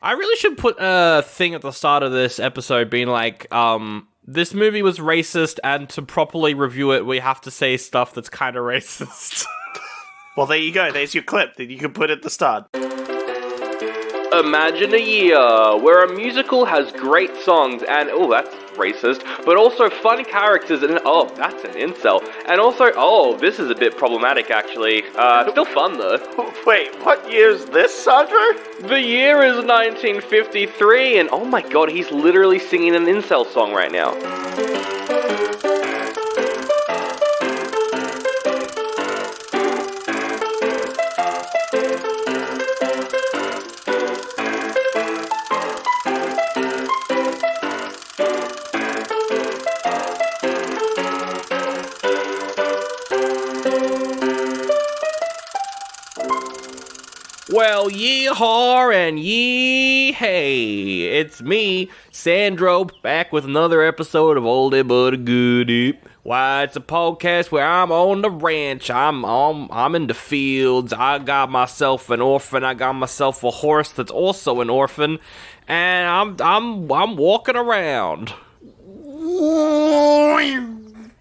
I really should put a thing at the start of this episode being like, this movie was racist, and to properly review it, we have to say stuff that's kind of racist. Well, there you go. There's your clip that you can put at the start. Imagine a year where a musical has great songs and, oh, that's racist, but also fun characters and, oh, that's an incel. And also, oh, this is a bit problematic, actually. Still fun, though. Wait, what year's this, Sandra? The year is 1953, and oh my god, he's literally singing an incel song right now. Well, yee-haw and yee-hey, it's me, Sandro, back with another episode of Oldie But a Goodie. Why, it's a podcast where I'm on the ranch, I'm in the fields, I got myself an orphan, I got myself a horse that's also an orphan, and I'm walking around.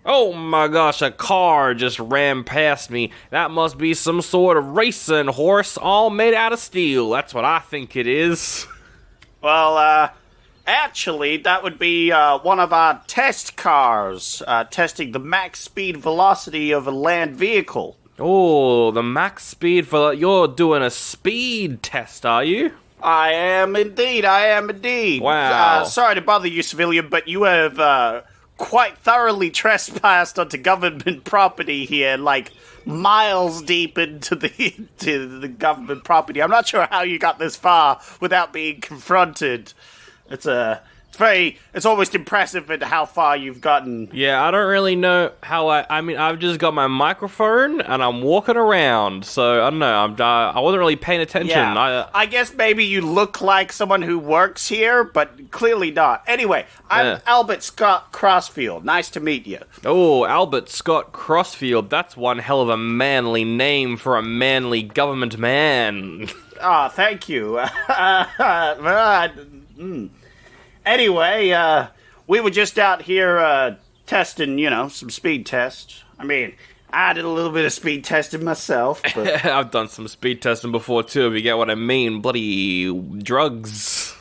Oh my gosh, a car just ran past me. That must be some sort of racing horse all made out of steel. That's what I think it is. Well, actually, that would be one of our test cars, testing the max speed velocity of a land vehicle. Oh, the max speed for... You're doing a speed test, are you? I am indeed. Wow. Sorry to bother you, civilian, but you have... quite thoroughly trespassed onto government property here, like miles deep into the government property. I'm not sure how you got this far without being confronted. It's almost impressive at how far you've gotten. Yeah, I don't really know how I mean, I've just got my microphone and I'm walking around, so I don't know, I wasn't really paying attention. Yeah, I guess maybe you look like someone who works here, but clearly not. Anyway, I'm Albert Scott Crossfield. Nice to meet you. Oh, Albert Scott Crossfield, that's one hell of a manly name for a manly government man. Ah, thank you. Anyway, we were just out here testing, some speed tests. I mean, I did a little bit of speed testing myself. But... I've done some speed testing before, too, if you get what I mean. Bloody drugs.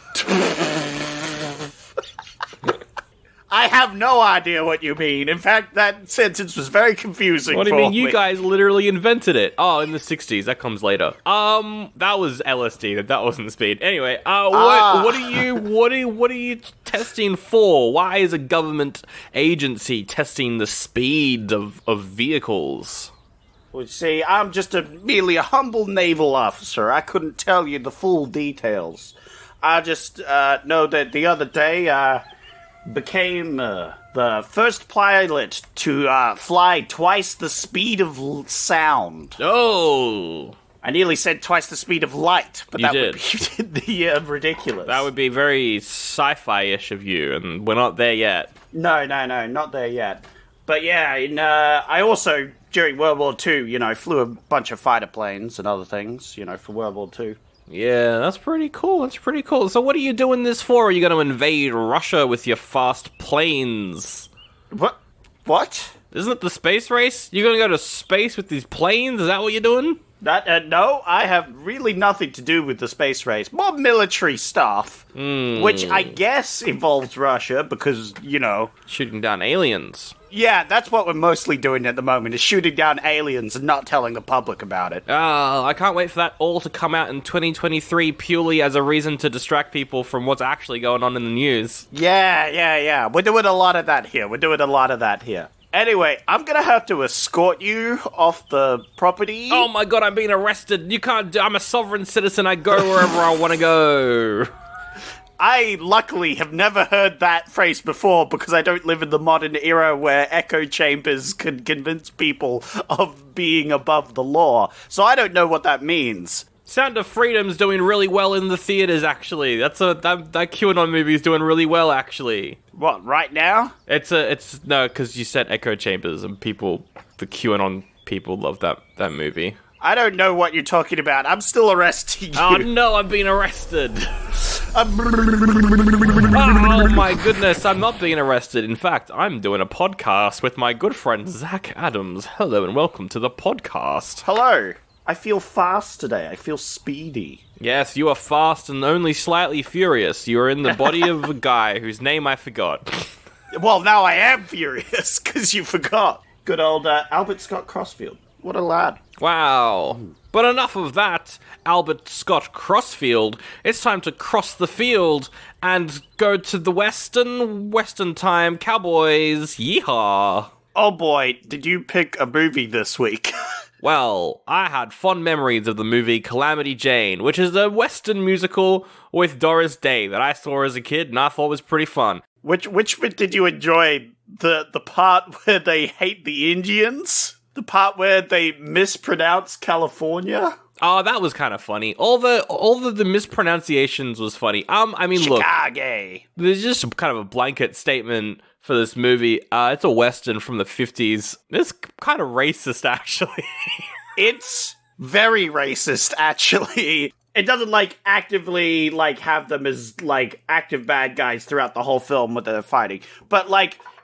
I have no idea what you mean. In fact, that sentence was very confusing. What do you mean? You guys literally invented it. Oh, in the 60s. That comes later. That was LSD. That wasn't speed. Anyway, what are you testing for? Why is a government agency testing the speed of vehicles? Well, see, I'm just merely a humble naval officer. I couldn't tell you the full details. I just know that the other day, became the first pilot to fly twice the speed of sound. Oh! I nearly said twice the speed of light, but would be ridiculous. That would be very sci-fi-ish of you, and we're not there yet. No, not there yet. But yeah, I also, during World War II, flew a bunch of fighter planes and other things, for World War II. Yeah, that's pretty cool. So what are you doing this for? Are you going to invade Russia with your fast planes? What? Isn't it the space race? You're going to go to space with these planes? Is that what you're doing? No, I have really nothing to do with the space race. More military stuff, which I guess involves Russia because, shooting down aliens. Yeah, that's what we're mostly doing at the moment, is shooting down aliens and not telling the public about it. I can't wait for that all to come out in 2023 purely as a reason to distract people from what's actually going on in the news. Yeah. We're doing a lot of that here. Anyway, I'm gonna have to escort you off the property. Oh my god, I'm being arrested. You can't I'm a sovereign citizen. I go wherever I want to go. I, luckily, have never heard that phrase before because I don't live in the modern era where echo chambers can convince people of being above the law. So I don't know what that means. Sound of Freedom's doing really well in the theaters, actually. That QAnon movie's doing really well, actually. What, right now? No, because you said echo chambers and the QAnon people love that movie. I don't know what you're talking about. I'm still arresting you. Oh no, I'm being arrested. Oh my goodness, I'm not being arrested. In fact, I'm doing a podcast with my good friend Zach Adams. Hello and welcome to the podcast. Hello. I feel fast today. I feel speedy. Yes, you are fast and only slightly furious. You are in the body of a guy whose name I forgot. Well, now I am furious, because you forgot. Good old Albert Scott Crossfield. What a lad. Wow. But enough of that, Albert Scott Crossfield. It's time to cross the field and go to the Western time cowboys. Yeehaw. Oh boy, did you pick a movie this week? Well, I had fond memories of the movie Calamity Jane, which is a Western musical with Doris Day that I saw as a kid and I thought was pretty fun. Which bit did you enjoy? The part where they hate the Indians? The part where they mispronounce California? Oh, that was kind of funny. All the mispronunciations was funny. I mean, Chicago. Look, there's just kind of a blanket statement for this movie. It's a Western from the 50s. It's kind of racist, actually. It's very racist, actually. It doesn't, actively, have them as, active bad guys throughout the whole film when they're fighting. But,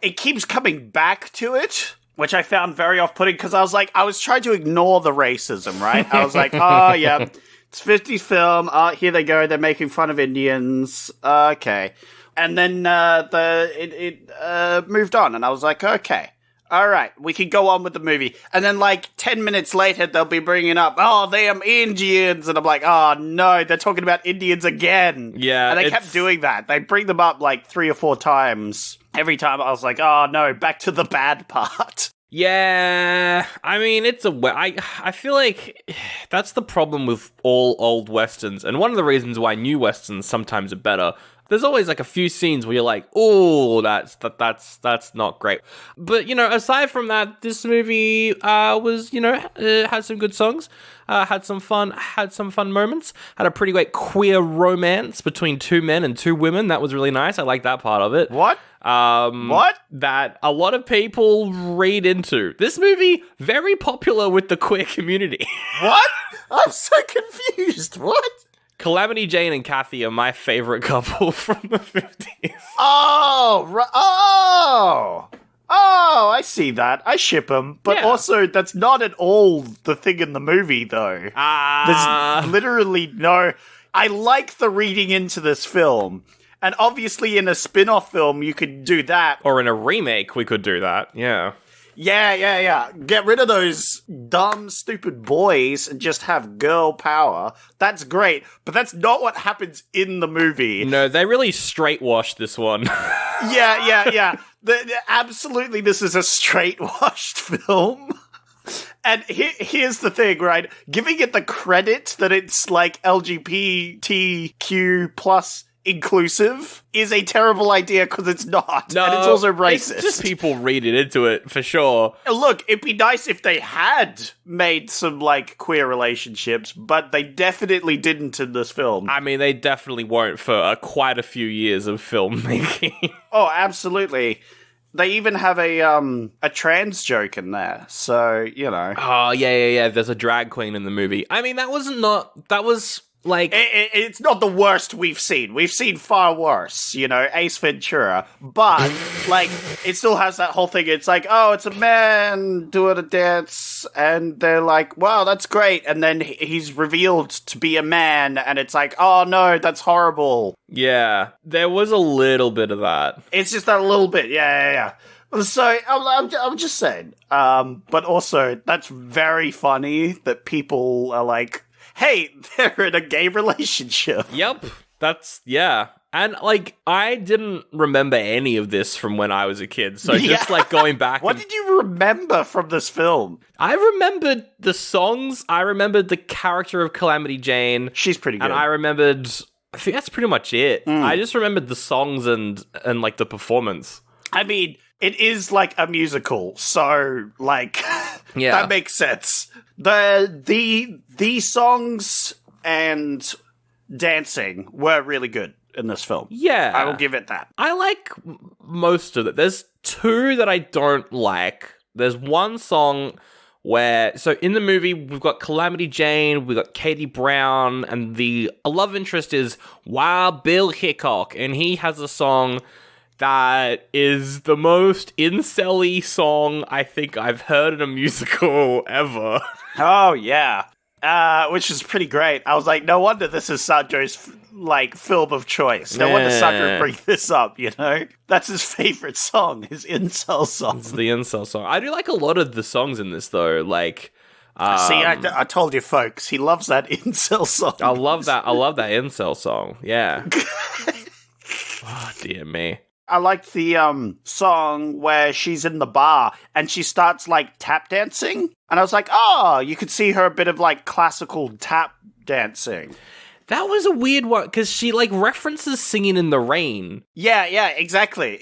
it keeps coming back to it, which I found very off-putting, because I was trying to ignore the racism, right? I was like, oh, yeah, it's 50s film. Here they go. They're making fun of Indians. Okay. And then it moved on, and I was like, okay, all right, we can go on with the movie. And then 10 minutes later, they'll be bringing up, oh, they are Indians, and I'm like, oh no, they're talking about Indians again. Yeah, and they kept doing that. They bring them up 3 or 4 times. Every time I was like, oh no, back to the bad part. Yeah, I mean, I feel like that's the problem with all old Westerns, and one of the reasons why new Westerns sometimes are better. There's always a few scenes where you're like, oh, that's not great. But, aside from that, this movie was, had some good songs, had some fun moments, had a pretty great queer romance between 2 men and 2 women. That was really nice. I like that part of it. What? What? That a lot of people read into. This movie, very popular with the queer community. What? I'm so confused. What? Calamity Jane and Kathy are my favorite couple from the 50s. Oh, I see that. I ship them. But also, that's not at all the thing in the movie, though. There's literally no... I like the reading into this film. And obviously, in a spin-off film, you could do that. Or in a remake, we could do that. Yeah. Yeah. Get rid of those dumb, stupid boys and just have girl power. That's great, but that's not what happens in the movie. No, they really straight-washed this one. Yeah. Absolutely, this is a straight-washed film. And here's the thing, right? Giving it the credit that it's LGBTQ plus inclusive is a terrible idea because it's not. No, and it's also racist. It's just people reading into it for sure. Look, it'd be nice if they had made some queer relationships, but they definitely didn't in this film. I mean, they definitely won't for quite a few years of filmmaking. Oh, absolutely. They even have a trans joke in there, so Oh yeah. There's a drag queen in the movie. I mean, that was it's not the worst we've seen. We've seen far worse, Ace Ventura. But, it still has that whole thing. It's oh, it's a man doing a dance. And they're like, wow, that's great. And then he's revealed to be a man. And it's oh, no, that's horrible. Yeah, there was a little bit of that. It's just that little bit. Yeah. So, I'm just saying. But also, that's very funny that people are hey, they're in a gay relationship. Yep, yeah. And, I didn't remember any of this from when I was a kid, so just, going back... What did you remember from this film? I remembered the songs, I remembered the character of Calamity Jane. She's pretty good. And I remembered... I think that's pretty much it. I just remembered the songs and the performance. I mean, it is a musical, so yeah, that makes sense. The songs and dancing were really good in this film. Yeah, I will give it that. I like most of it. There's 2 that I don't like. There's one song So in the movie, we've got Calamity Jane, we've got Katie Brown, and the love interest is Wild Bill Hickok, and he has a song that is the most incel-y song I think I've heard in a musical ever. Oh, yeah. Which is pretty great. I was like, no wonder this is Sandro's, film of choice. No wonder Sandro bring this up, you know? That's his favorite song, his incel song. It's the incel song. I do like a lot of the songs in this, though. See, I told you, folks, he loves that incel song. I love that incel song. Yeah. Oh, dear me. I like the song where she's in the bar and she starts tap dancing, and I was like, oh, you could see her a bit of classical tap dancing. That was a weird one because she references Singing in the Rain. Yeah, exactly.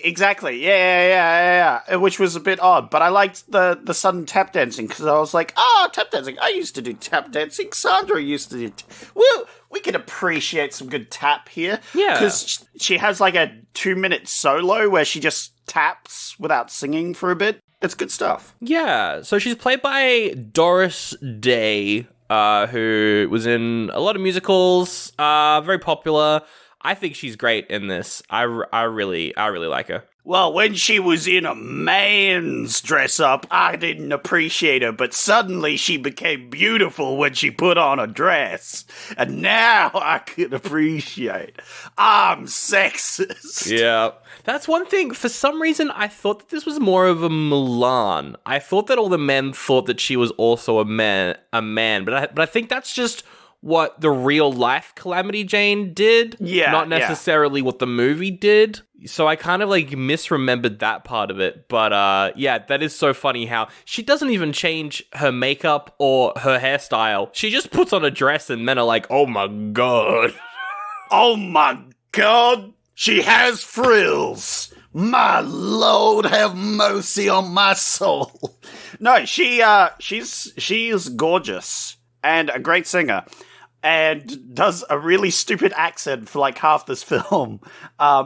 Yeah. Which was a bit odd, but I liked the sudden tap dancing because I was like, oh, tap dancing. I used to do tap dancing. Sandra used to do. Well, we can appreciate some good tap here. Yeah, because she has a 2-minute solo where she just taps without singing for a bit. It's good stuff. Yeah, so she's played by Doris Day, who was in a lot of musicals, very popular. I think she's great in this. I really like her. Well, when she was in a man's dress-up, I didn't appreciate her, but suddenly she became beautiful when she put on a dress. And now I can appreciate. I'm sexist. Yeah. That's one thing. For some reason, I thought that this was more of a Mulan. I thought that all the men thought that she was also a man. But I think that's just what the real life Calamity Jane did. Yeah. Not necessarily what the movie did. So I kind of misremembered that part of it. But yeah, that is so funny how she doesn't even change her makeup or her hairstyle. She just puts on a dress and men are like, oh my god. Oh my god. She has frills. My Lord, have mercy on my soul. No, she's gorgeous and a great singer, and does a really stupid accent for half this film,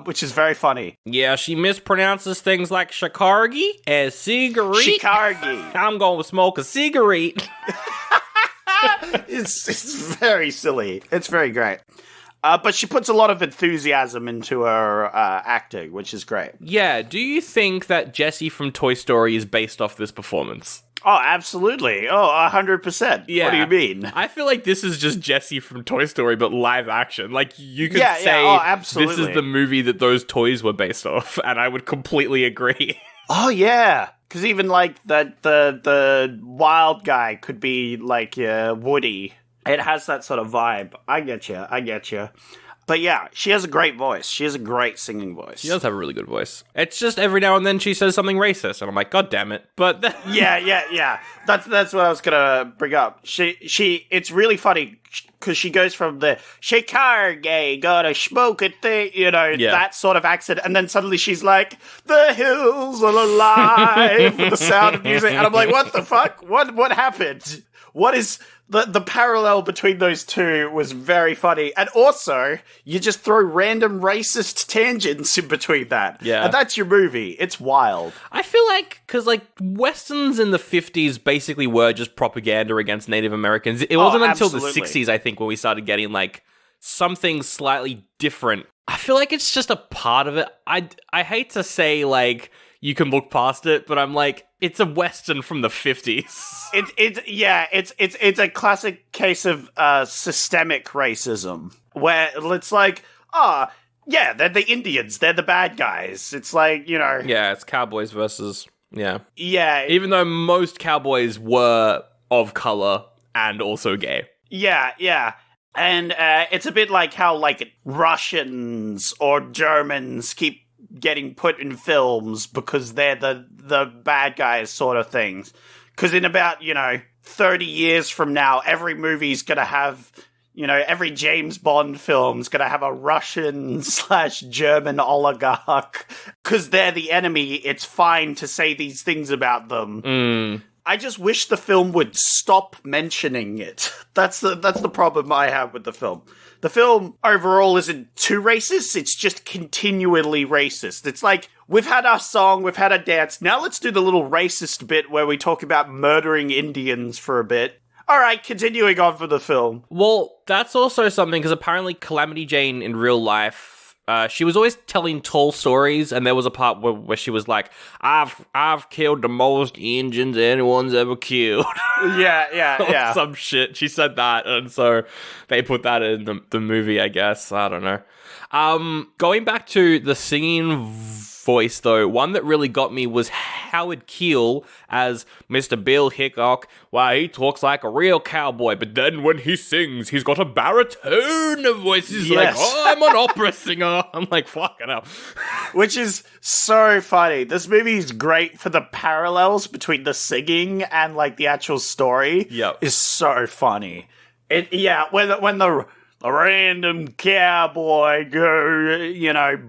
which is very funny. Yeah, she mispronounces things like Shikargi as cigarette. Shikargi. I'm going to smoke a cigarette. It's very silly. It's very great. But she puts a lot of enthusiasm into her acting, which is great. Yeah, do you think that Jessie from Toy Story is based off this performance? Oh, absolutely. Oh, 100%. Yeah. What do you mean? I feel like this is just Jessie from Toy Story, but live action. You could say absolutely. This is the movie that those toys were based off, and I would completely agree. Oh, yeah. Because even the wild guy could be Woody. It has that sort of vibe. I get you. But yeah, she has a great voice. She has a great singing voice. She does have a really good voice. It's just every now and then she says something racist, and I'm like, God damn it. But yeah. That's what I was gonna bring up. It's really funny because she goes from the Chicago, gotta smoke it thing, that sort of accent, and then suddenly she's like, the hills are alive with the sound of music, and I'm like, what the fuck? What happened? What is the parallel between those two was very funny. And also, you just throw random racist tangents in between that. Yeah. And that's your movie. It's wild. I feel because Westerns in the 50s basically were just propaganda against Native Americans. It wasn't until the 60s, I think, when we started getting, something slightly different. I feel like it's just a part of it. I hate to say, you can look past it, but I'm like, it's a Western from the 50s. It's a classic case of systemic racism, where it's they're the Indians, they're the bad guys. It's Yeah, it's cowboys versus, yeah. Yeah. Even though most cowboys were of color and also gay. Yeah. And it's a bit like how, Russians or Germans keep getting put in films because they're the bad guys sort of things. Because in about, 30 years from now, every movie's going to have, every James Bond film's going to have a Russian/German oligarch. Because they're the enemy, it's fine to say these things about them. Mm. I just wish the film would stop mentioning it. That's the problem I have with the film. the film overall isn't too racist, it's just continually racist. It's like, we've had our song, we've had our dance, now let's do the little racist bit where we talk about murdering Indians for a bit. Alright, continuing on for the film. Well, that's also something, because apparently Calamity Jane in real life, she was always telling tall stories, and there was a part where she was like, I've killed the most Indians anyone's ever killed. Yeah. Some shit. She said that, and so they put that in the movie, I guess. I don't know. Going back to the singing voice, though, one that really got me was Howard Keel as Mr. Bill Hickok. Wow, he talks like a real cowboy, but then when he sings, he's got a baritone voice. He's like, oh, I'm an opera singer. I'm like, fucking hell. Which is so funny. This movie is great for the parallels between the singing and, like, the actual story. Yep. Is so funny. When the random cowboy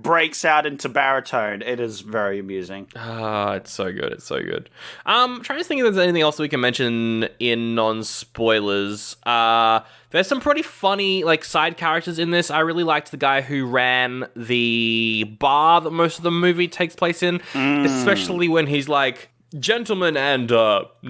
breaks out into baritone. It is very amusing. It's so good. It's so good. I'm trying to think if there's anything else we can mention in non-spoilers. There's some pretty funny, like, side characters in this. I really liked the guy who ran the bar that most of the movie takes place in, especially when he's like, gentlemen and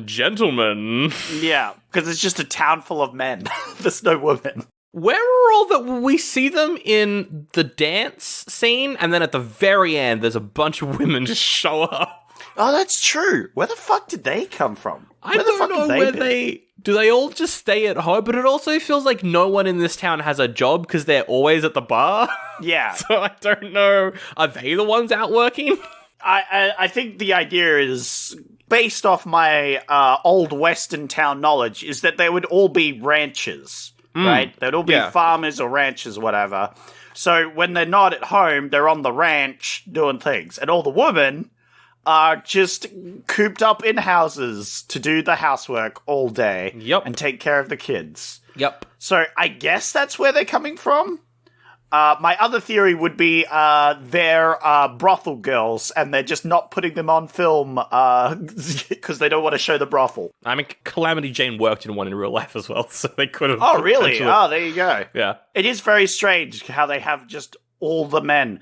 gentlemen. Yeah, because it's just a town full of men. There's no women. Where are all that? We see them in the dance scene, and then at the very end, there's a bunch of women just show up. Oh, that's true. Where the fuck did they come from? I don't know where they... Do they all just stay at home? But it also feels like no one in this town has a job because they're always at the bar. Yeah. So I don't know. Are they the ones out working? I think the idea is, based off my old Western town knowledge, is that they would all be ranchers. Right? They'd all be farmers or ranchers or whatever. So when they're not at home, they're on the ranch doing things. And all the women are just cooped up in houses to do the housework all day. Yep. And take care of the kids. Yep. So I guess that's where they're coming from. My other theory would be they're brothel girls, and they're just not putting them on film because they don't want to show the brothel. I mean, Calamity Jane worked in one in real life as well, so they could have... Oh, really? Oh, there you go. Yeah. It is very strange how they have just all the men.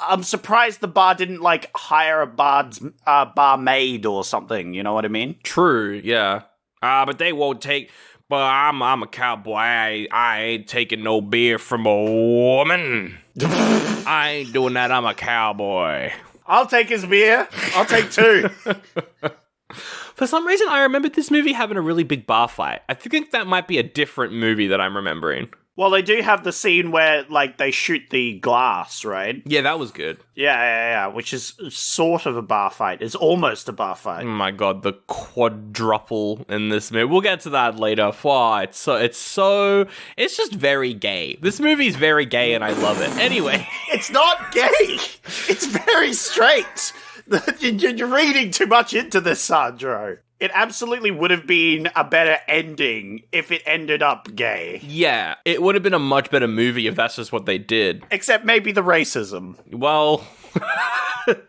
I'm surprised the bar didn't, like, hire a barmaid or something, you know what I mean? True, yeah. But they won't take... But I'm a cowboy. I ain't taking no beer from a woman. I ain't doing that. I'm a cowboy. I'll take his beer. I'll take two. For some reason, I remembered this movie having a really big bar fight. I think that might be a different movie that I'm remembering. Well, they do have the scene where, like, they shoot the glass, right? Yeah, that was good. Yeah, which is sort of a bar fight. It's almost a bar fight. Oh my god, the quadruple in this movie. We'll get to that later. Wow, it's just very gay. This movie's very gay and I love it. Anyway. It's not gay! It's very straight! You're reading too much into this, Sandro. It absolutely would have been a better ending if it ended up gay. Yeah, it would have been a much better movie if that's just what they did. Except maybe the racism. Well,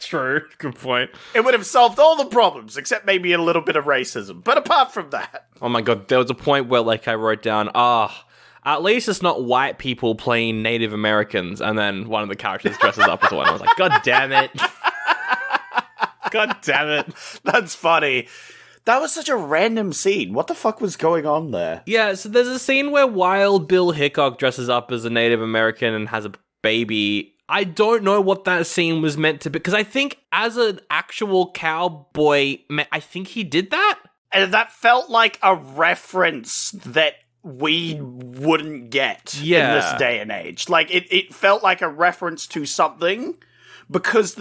true. Good point. It would have solved all the problems, except maybe a little bit of racism. But apart from that... Oh my god, there was a point where, like, I wrote down, at least it's not white people playing Native Americans, and then one of the characters dresses up as one. I was like, god damn it. God damn it. That's funny. That was such a random scene. What the fuck was going on there? Yeah, so there's a scene where Wild Bill Hickok dresses up as a Native American and has a baby. I don't know what that scene was meant to be, because I think as an actual cowboy, I think he did that. And that felt like a reference that we wouldn't get in this day and age. Like, it felt like a reference to something, because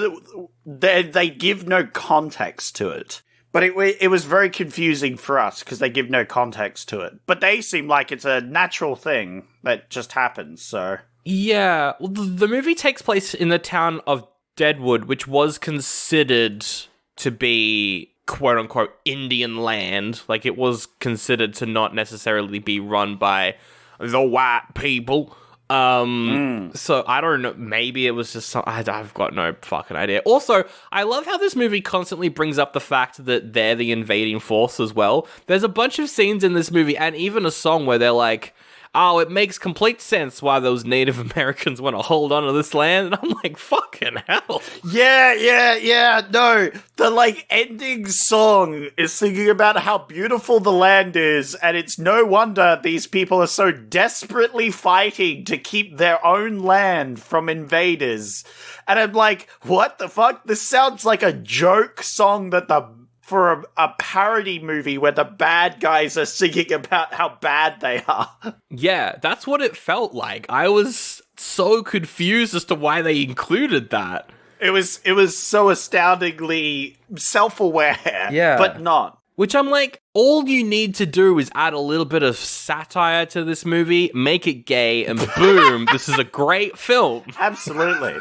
they give no context to it. But it was very confusing for us because they give no context to it. But they seem like it's a natural thing that just happens, so... Yeah, well, the movie takes place in the town of Deadwood, which was considered to be, quote-unquote, Indian land. Like, it was considered to not necessarily be run by the white people. So I don't know, maybe it was just I've got no fucking idea. Also, I love how this movie constantly brings up the fact that they're the invading force as well. There's a bunch of scenes in this movie and even a song where they're like, oh, it makes complete sense why those Native Americans want to hold on to this land. And I'm like, fucking hell. Yeah. No, the like ending song is singing about how beautiful the land is, and it's no wonder these people are so desperately fighting to keep their own land from invaders. And I'm like, what the fuck? This sounds like a joke song for a parody movie where the bad guys are singing about how bad they are. Yeah, that's what it felt like. I was so confused as to why they included that. It was so astoundingly self-aware, Yeah. but not. Which I'm like, all you need to do is add a little bit of satire to this movie, make it gay, and boom, this is a great film. Absolutely.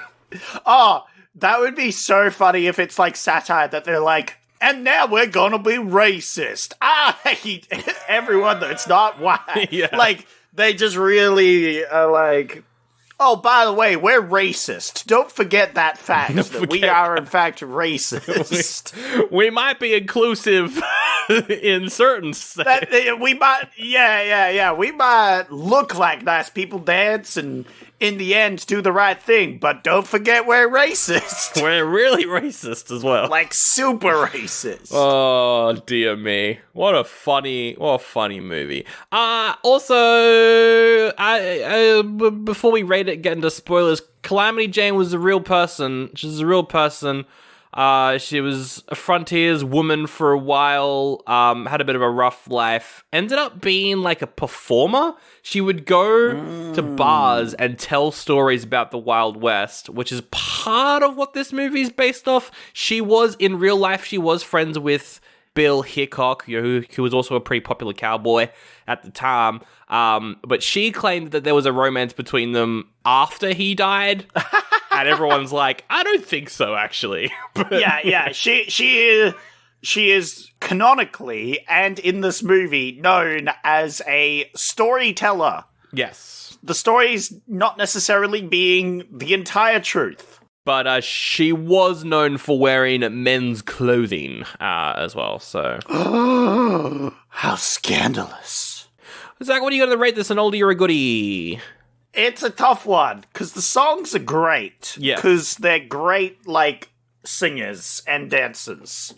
Oh, that would be so funny if it's like satire that they're like, and now we're gonna be racist. I hate everyone that's not white. Yeah. Like, they just really are like, oh, by the way, we're racist. Don't forget that fact, that we are in fact racist. We might be inclusive in certain states. We might, yeah. We might look like nice people, dance, and in the end do the right thing, but don't forget we're racist. We're really racist as well. Like, super racist. Oh, dear me. What a funny movie. Also, before we rate it, get into spoilers, Calamity Jane was a real person. She's a real person. She was a frontiers woman for a while, had a bit of a rough life, ended up being like a performer. She would go to bars and tell stories about the Wild West, which is part of what this movie is based off. She was, in real life, she was friends with Bill Hickok, who was also a pretty popular cowboy at the time. But she claimed that there was a romance between them after he died. And everyone's like, I don't think so, actually. Yeah. She is canonically, and in this movie, known as a storyteller. Yes. The story's not necessarily being the entire truth. But she was known for wearing men's clothing as well, so. How scandalous. Zach, what are you going to rate this, an oldie or a goodie? It's a tough one, because the songs are great. Yeah. Because they're great, like, singers and dancers.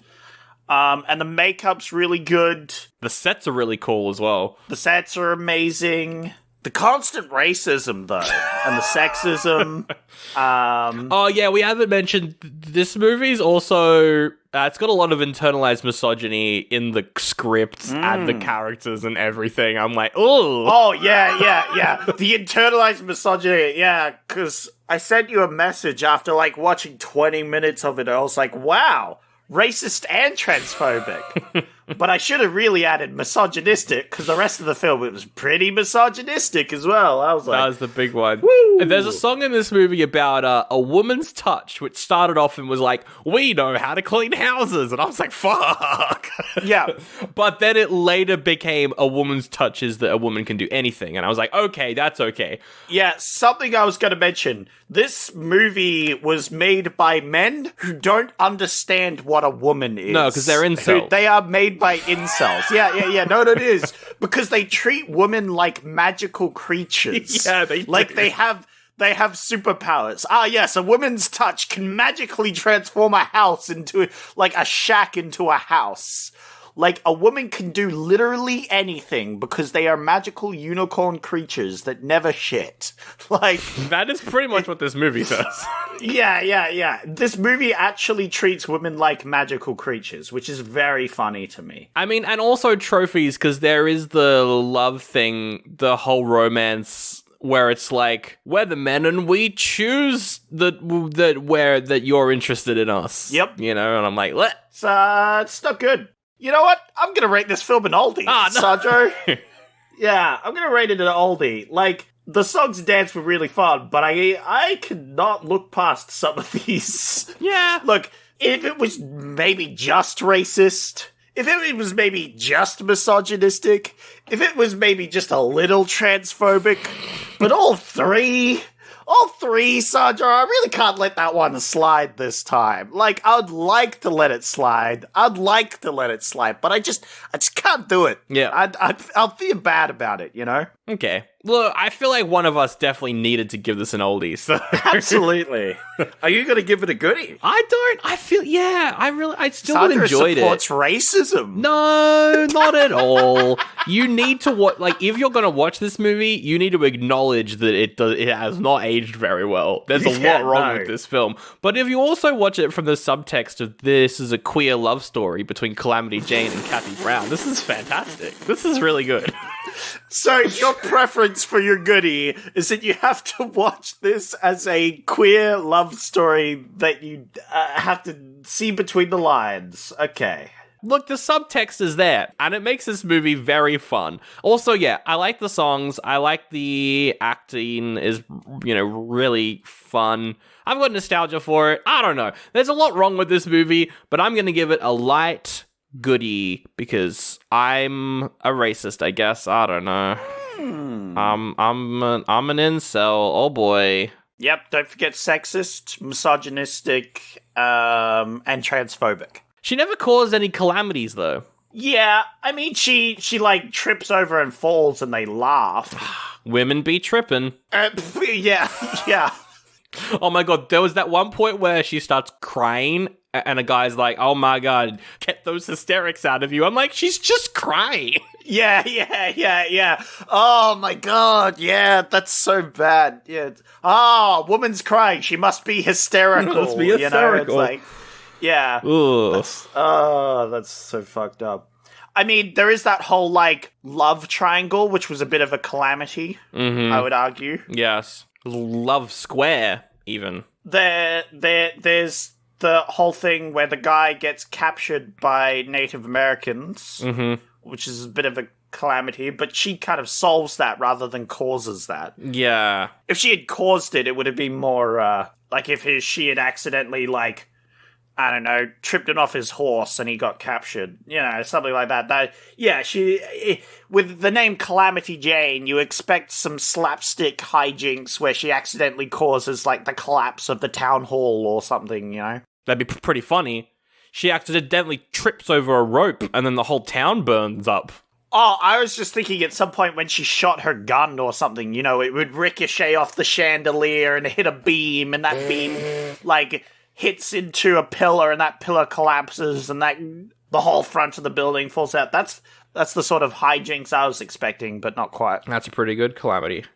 And the makeup's really good. The sets are really cool as well. The sets are amazing. The constant racism, though, and the sexism. Oh, yeah, we haven't mentioned this movie's also... it's got a lot of internalized misogyny in the script and the characters and everything. I'm like, ooh. Oh, yeah. The internalized misogyny, yeah, because I sent you a message after, like, watching 20 minutes of it. I was like, wow, racist and transphobic. But I should have really added misogynistic, because the rest of the film, it was pretty misogynistic as well. I was like... That was the big one. Woo! And there's a song in this movie about a woman's touch, which started off and was like, we know how to clean houses. And I was like, fuck. Yeah. But then it later became a woman's touch is that a woman can do anything. And I was like, okay, that's okay. Yeah, something I was going to mention. This movie was made by men who don't understand what a woman is. No, because they're incels. They are made by incels. Yeah. No, it is. Because they treat women like magical creatures. Yeah, they do. Like they have superpowers. Ah, yes, a woman's touch can magically transform a house into, like, a shack into a house. Like, a woman can do literally anything because they are magical unicorn creatures that never shit. Like... That is pretty much what this movie does. Yeah. This movie actually treats women like magical creatures, which is very funny to me. I mean, and also trophies, because there is the love thing, the whole romance... where it's like, we're the men and we choose that you're interested in us. Yep. You know, and I'm like, what? It's not good. You know what? I'm gonna rate this film an oldie, no. Sandro. Yeah, I'm gonna rate it an oldie. Like, the songs and dance were really fun, but I could not look past some of these. Yeah. Look, if it was maybe just racist... If it was maybe just misogynistic, if it was maybe just a little transphobic, but all three, Sandra, I really can't let that one slide this time. Like, I'd like to let it slide, but I just can't do it. Yeah. I'll feel bad about it, you know? Okay. Look, I feel like one of us definitely needed to give this an oldie, so... Absolutely. Are you going to give it a goodie? I still would enjoy it. Supports racism. No, not at all. You need to watch, like, if you're going to watch this movie, you need to acknowledge that it has not aged very well. There's a lot wrong with this film. But if you also watch it from the subtext of this is a queer love story between Calamity Jane and Kathy Brown, this is fantastic. This is really good. So your preference for your goodie is that you have to watch this as a queer love story that you have to see between the lines. Okay. Look, the subtext is there, and it makes this movie very fun. Also, yeah, I like the songs. I like the acting is, really fun. I've got nostalgia for it. I don't know. There's a lot wrong with this movie, but I'm going to give it a light goodie because I'm a racist, I guess. I don't know. I'm an incel. Oh boy. Yep. Don't forget sexist, misogynistic, and transphobic. She never caused any calamities though. Yeah, I mean she like trips over and falls and they laugh. Women be tripping. Yeah. Oh my god, there was that one point where she starts crying and a guy's like, oh my god, get those hysterics out of you. I'm like, she's just crying. Yeah. Oh my god, yeah, that's so bad. Yeah. Woman's crying. She must be hysterical. Must be hysterical. It's like, yeah. That's so fucked up. I mean, there is that whole, like, love triangle, which was a bit of a calamity, I would argue. Yes. Love square, even. There's the whole thing where the guy gets captured by Native Americans, which is a bit of a calamity, but she kind of solves that rather than causes that. Yeah. If she had caused it, it would have been more, like, if she had accidentally, like, I don't know, tripped him off his horse and he got captured. Something like that. With the name Calamity Jane, you expect some slapstick hijinks where she accidentally causes, like, the collapse of the town hall or something, That'd be pretty funny. She accidentally trips over a rope and then the whole town burns up. Oh, I was just thinking at some point when she shot her gun or something, it would ricochet off the chandelier and hit a beam, and that beam, like, hits into a pillar, and that pillar collapses, and the whole front of the building falls out. That's the sort of hijinks I was expecting, but not quite. That's a pretty good calamity.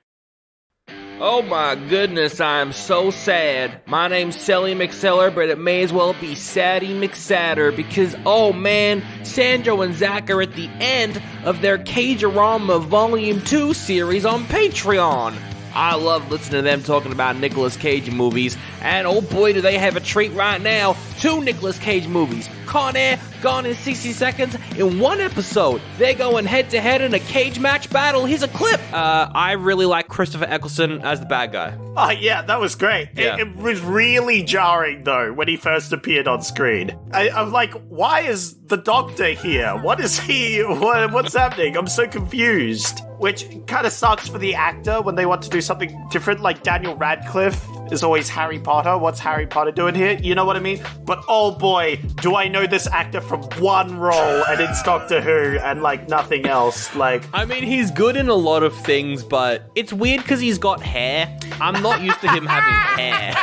Oh my goodness, I'm so sad. My name's Sally McSeller, but it may as well be Sadie McSatter because, oh man, Sandro and Zach are at the end of their Cagerama Volume 2 series on Patreon. I love listening to them talking about Nicolas Cage movies, and oh boy do they have a treat right now. 2 Nicolas Cage movies, Con Air, Gone in 60 Seconds, in one episode. They're going head-to-head in a cage match battle. Here's a clip. I really like Christopher Eccleston as the bad guy. Oh yeah, that was great. Yeah. It was really jarring though when he first appeared on screen. I'm like, why is the Doctor here? What is he? What's happening? I'm so confused. Which kind of sucks for the actor when they want to do something different, like Daniel Radcliffe is always Harry Potter. What's Harry Potter doing here? You know what I mean? But oh boy, do I know this actor from one role, and it's Doctor Who, and like nothing else. Like, I mean, he's good in a lot of things, but it's weird because he's got hair. I'm not used to him having hair.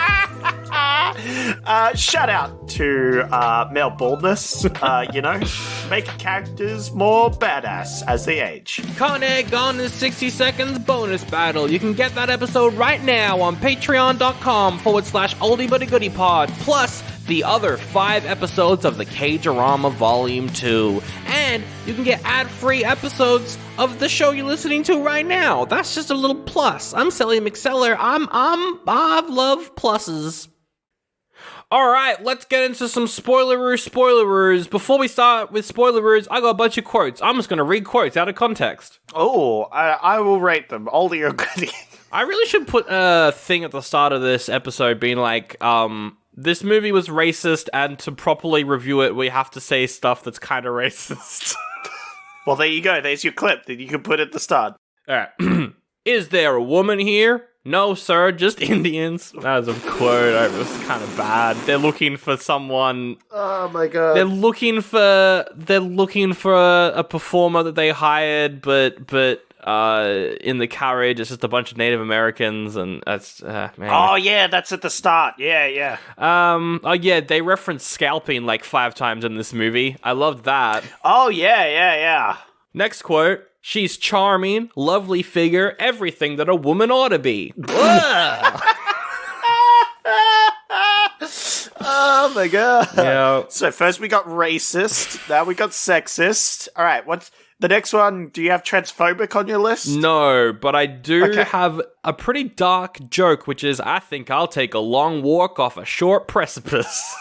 Shout out to male baldness. Making characters more badass as they age. Con Air Gone in 60 Seconds bonus battle. You can get that episode right now on patreon.com/oldiebutygoodiepod, plus the other 5 episodes of the Cagerama Volume 2. And you can get ad-free episodes of the show you're listening to right now. That's just a little plus. I'm Sally McSeller. I love pluses. Alright, let's get into some spoilerers. Before we start with spoilerers, I got a bunch of quotes. I'm just going to read quotes out of context. Oh, I will rate them. Oldie or goodie. I really should put a thing at the start of this episode being like, this movie was racist, and to properly review it, we have to say stuff that's kind of racist. Well, there you go. There's your clip that you can put at the start. Alright. Is there a woman here? No, sir, just Indians. That was a quote. It was kind of bad. They're looking for someone. Oh my god. They're looking for a performer that they hired, but in the carriage. It's just a bunch of Native Americans, and that's man. Oh yeah, that's at the start. Yeah. Oh yeah, they reference scalping like 5 times in this movie. I loved that. Oh yeah. Next quote: "She's charming, lovely figure, everything that a woman ought to be." Ugh. Oh my god. Yeah. So first we got racist, now we got sexist. All right, what's the next one? Do you have transphobic on your list? No, but I do have a pretty dark joke, which is, I think I'll take a long walk off a short precipice.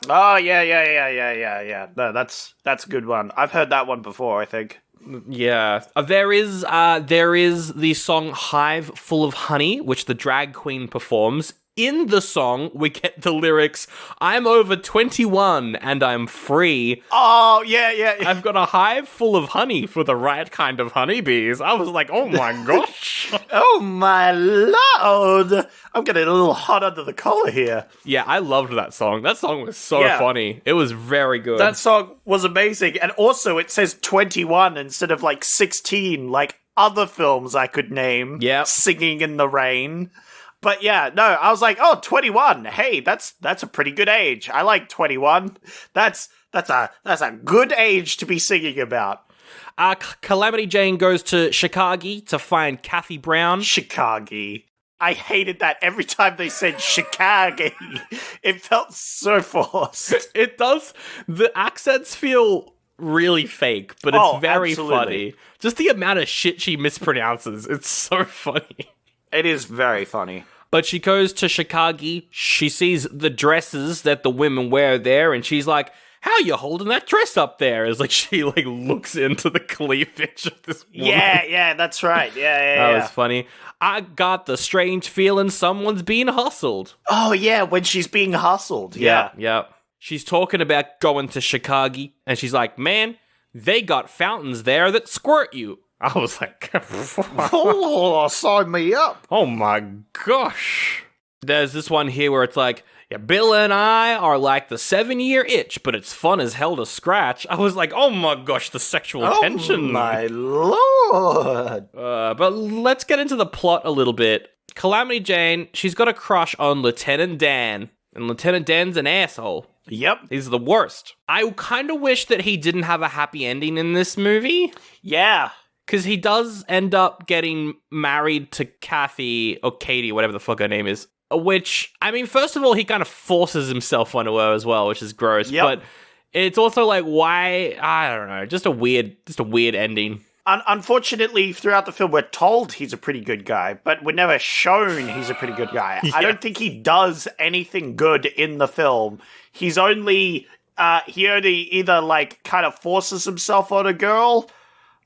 Oh yeah. No, that's a good one. I've heard that one before, I think. Yeah. There is the song Hive Full of Honey, which the drag queen performs. In the song, we get the lyrics, "I'm over 21 and I'm free. Oh, yeah. I've got a hive full of honey for the right kind of honeybees." I was like, oh my gosh. Oh my lord. I'm getting a little hot under the collar here. Yeah, I loved that song. That song was so funny. It was very good. That song was amazing. And also, it says 21 instead of like 16, like other films I could name. Yep. Singing in the Rain. But yeah, no, I was like, oh, 21. Hey, that's a pretty good age. I like 21. That's a good age to be singing about. Calamity Jane goes to Chicago to find Kathy Brown. Chicago. I hated that every time they said Chicago. It felt so forced. It does. The accents feel really fake, but it's very funny. Just the amount of shit she mispronounces. It's so funny. It is very funny. But she goes to Chicago, she sees the dresses that the women wear there, and she's like, "How you holding that dress up there?" It's like she like looks into the cleavage of this woman. Yeah, that's right. Yeah. That was funny. "I got the strange feeling someone's being hustled." Oh yeah, when she's being hustled. Yeah. She's talking about going to Chicago, and she's like, "Man, they got fountains there that squirt you." I was like, oh, sign me up. Oh my gosh. There's this one here where it's like, "Yeah, Bill and I are like the 7-year itch, but it's fun as hell to scratch." I was like, oh my gosh, the sexual tension. Oh my lord. But let's get into the plot a little bit. Calamity Jane, she's got a crush on Lieutenant Dan, and Lieutenant Dan's an asshole. Yep. He's the worst. I kind of wish that he didn't have a happy ending in this movie. Yeah. Because he does end up getting married to Kathy, or Katie, whatever the fuck her name is. Which, I mean, first of all, he kind of forces himself onto her as well, which is gross. Yep. But it's also like, why? I don't know. Just a weird ending. Unfortunately, throughout the film, we're told he's a pretty good guy, but we're never shown he's a pretty good guy. Yeah. I don't think he does anything good in the film. He's only, he only either, like, kind of forces himself on a girl.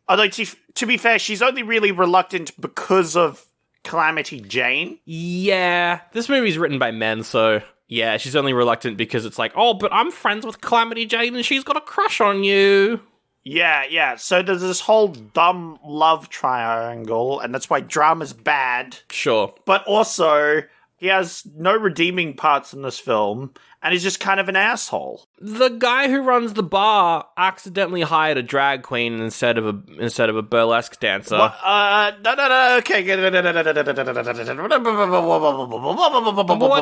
Although, to be fair, she's only really reluctant because of Calamity Jane. Yeah, this movie's written by men, so yeah, she's only reluctant because it's like, oh, but I'm friends with Calamity Jane and she's got a crush on you. Yeah. So there's this whole dumb love triangle, and that's why drama's bad. Sure. But also, he has no redeeming parts in this film, and he's just kind of an asshole. The guy who runs the bar accidentally hired a drag queen instead of a burlesque dancer. No. Okay. What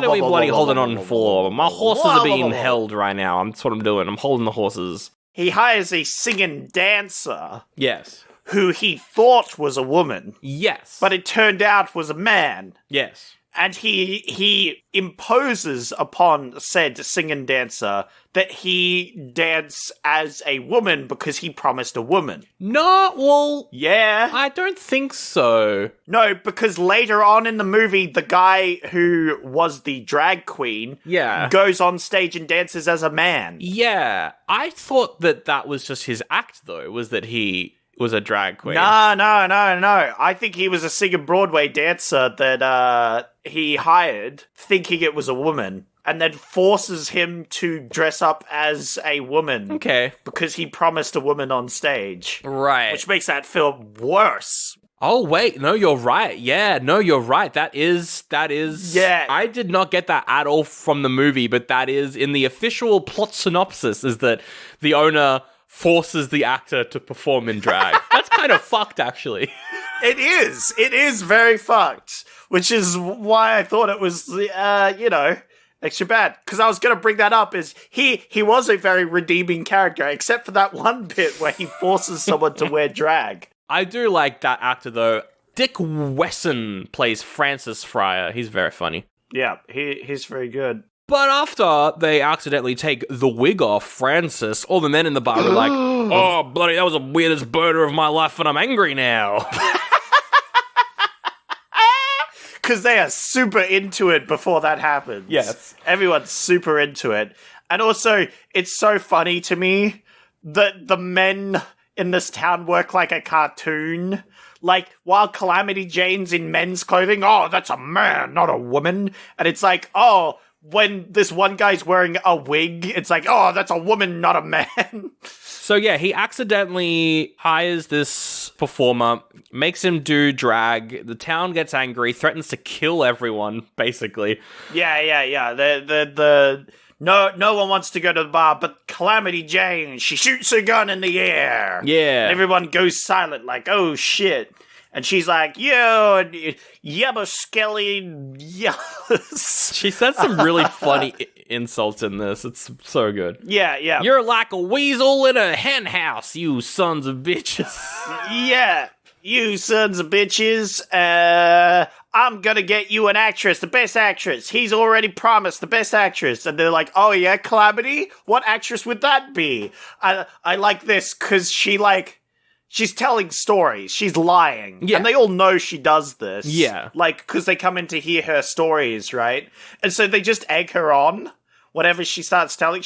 are we bloody holding on for? My horses are being held right now. That's what I'm doing. I'm holding the horses. He hires a singing dancer. Yes. Who he thought was a woman. Yes. But it turned out was a man. Yes. And he imposes upon said singing dancer that he dance as a woman because he promised a woman. No, well... Yeah. I don't think so. No, because later on in the movie, the guy who was the drag queen goes on stage and dances as a man. Yeah. I thought that was just his act, though, was that he was a drag queen. No. I think he was a singing Broadway dancer that he hired, thinking it was a woman, and then forces him to dress up as a woman. Okay. Because he promised a woman on stage. Right. Which makes that film worse. Oh, wait. No, you're right. Yeah, no, you're right. That is... Yeah. I did not get that at all from the movie, but that is, in the official plot synopsis, is that the owner forces the actor to perform in drag. That's kind of fucked, actually. It is. It is very fucked, which is why I thought it was, extra bad. Because I was going to bring that up is he was a very redeeming character, except for that one bit where he forces someone to wear drag. I do like that actor, though. Dick Wesson plays Francis Fryer. He's very funny. Yeah, he's very good. But after they accidentally take the wig off Francis, all the men in the bar are like, oh, bloody, that was the weirdest burner of my life, and I'm angry now. Because they are super into it before that happens. Yes. Everyone's super into it. And also, it's so funny to me that the men in this town work like a cartoon. Like, while Calamity Jane's in men's clothing, oh, that's a man, not a woman. And it's like, oh, when this one guy's wearing a wig, it's like, oh, that's a woman, not a man. So yeah, he accidentally hires this performer, makes him do drag. The town gets angry, threatens to kill everyone, basically. Yeah. No one wants to go to the bar, but Calamity Jane, she shoots her gun in the air. Yeah. And everyone goes silent, like, oh shit. And she's like, yo, yabba skelly, yes. She said some really funny insults in this. It's so good. Yeah. You're like a weasel in a hen house, you sons of bitches. Yeah, you sons of bitches. I'm gonna get you an actress, the best actress. He's already promised the best actress. And they're like, oh yeah, Calamity? What actress would that be? I like this because she's telling stories. She's lying. Yeah. And they all know she does this. Yeah. Because they come in to hear her stories, right? And so they just egg her on. Whatever she starts telling,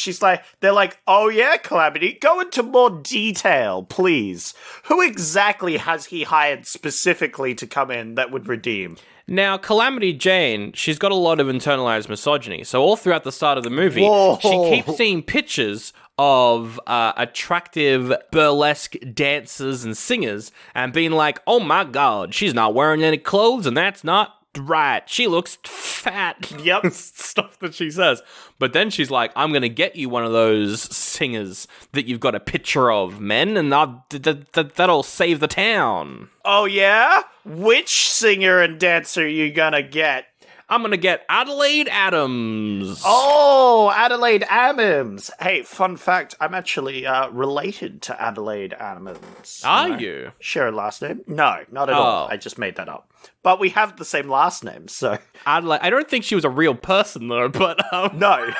they're like, oh yeah, Calamity, go into more detail, please. Who exactly has he hired specifically to come in that would redeem? Now, Calamity Jane, she's got a lot of internalized misogyny. So all throughout the start of the movie, Whoa. she keeps seeing pictures of attractive burlesque dancers and singers and being like, oh my god, she's not wearing any clothes and that's not right. She looks fat. Yep. Stuff that she says. But then she's like, I'm going to get you one of those singers that you've got a picture of, men, and that'll save the town. Oh yeah? Which singer and dancer you gonna get? I'm going to get Adelaide Adams. Oh, Adelaide Adams. Hey, fun fact, I'm actually related to Adelaide Adams. Are you? Share a last name? No, not at all. I just made that up. But we have the same last name, so... Adelaide, I don't think she was a real person, though, but... No.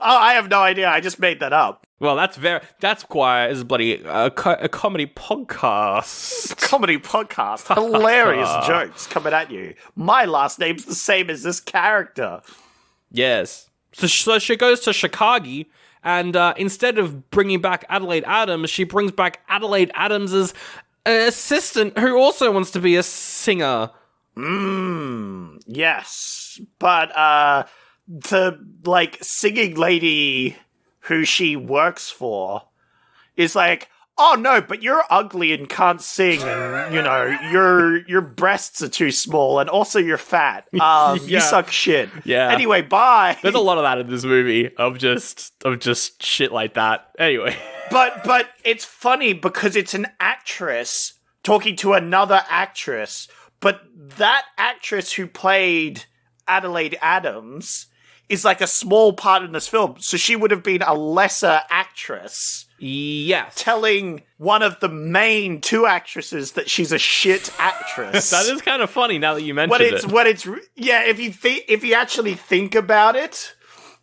Oh, I have no idea. I just made that up. Well, that's why it's bloody a comedy podcast. Comedy podcast. Hilarious jokes coming at you. My last name's the same as this character. Yes. So she goes to Chicago, and instead of bringing back Adelaide Adams, she brings back Adelaide Adams' assistant, who also wants to be a singer. Yes. But, the, singing lady who she works for is like, oh no, but you're ugly and can't sing, and, your breasts are too small, and also you're fat. You suck shit. Yeah. Anyway, bye. There's a lot of that in this movie, of just shit like that. Anyway. But it's funny because it's an actress talking to another actress, but that actress who played Adelaide Adams is like a small part in this film, so she would have been a lesser actress. Yes. Telling one of the main two actresses that she's a shit actress. That is kind of funny now that you mentioned it. If you actually think about it,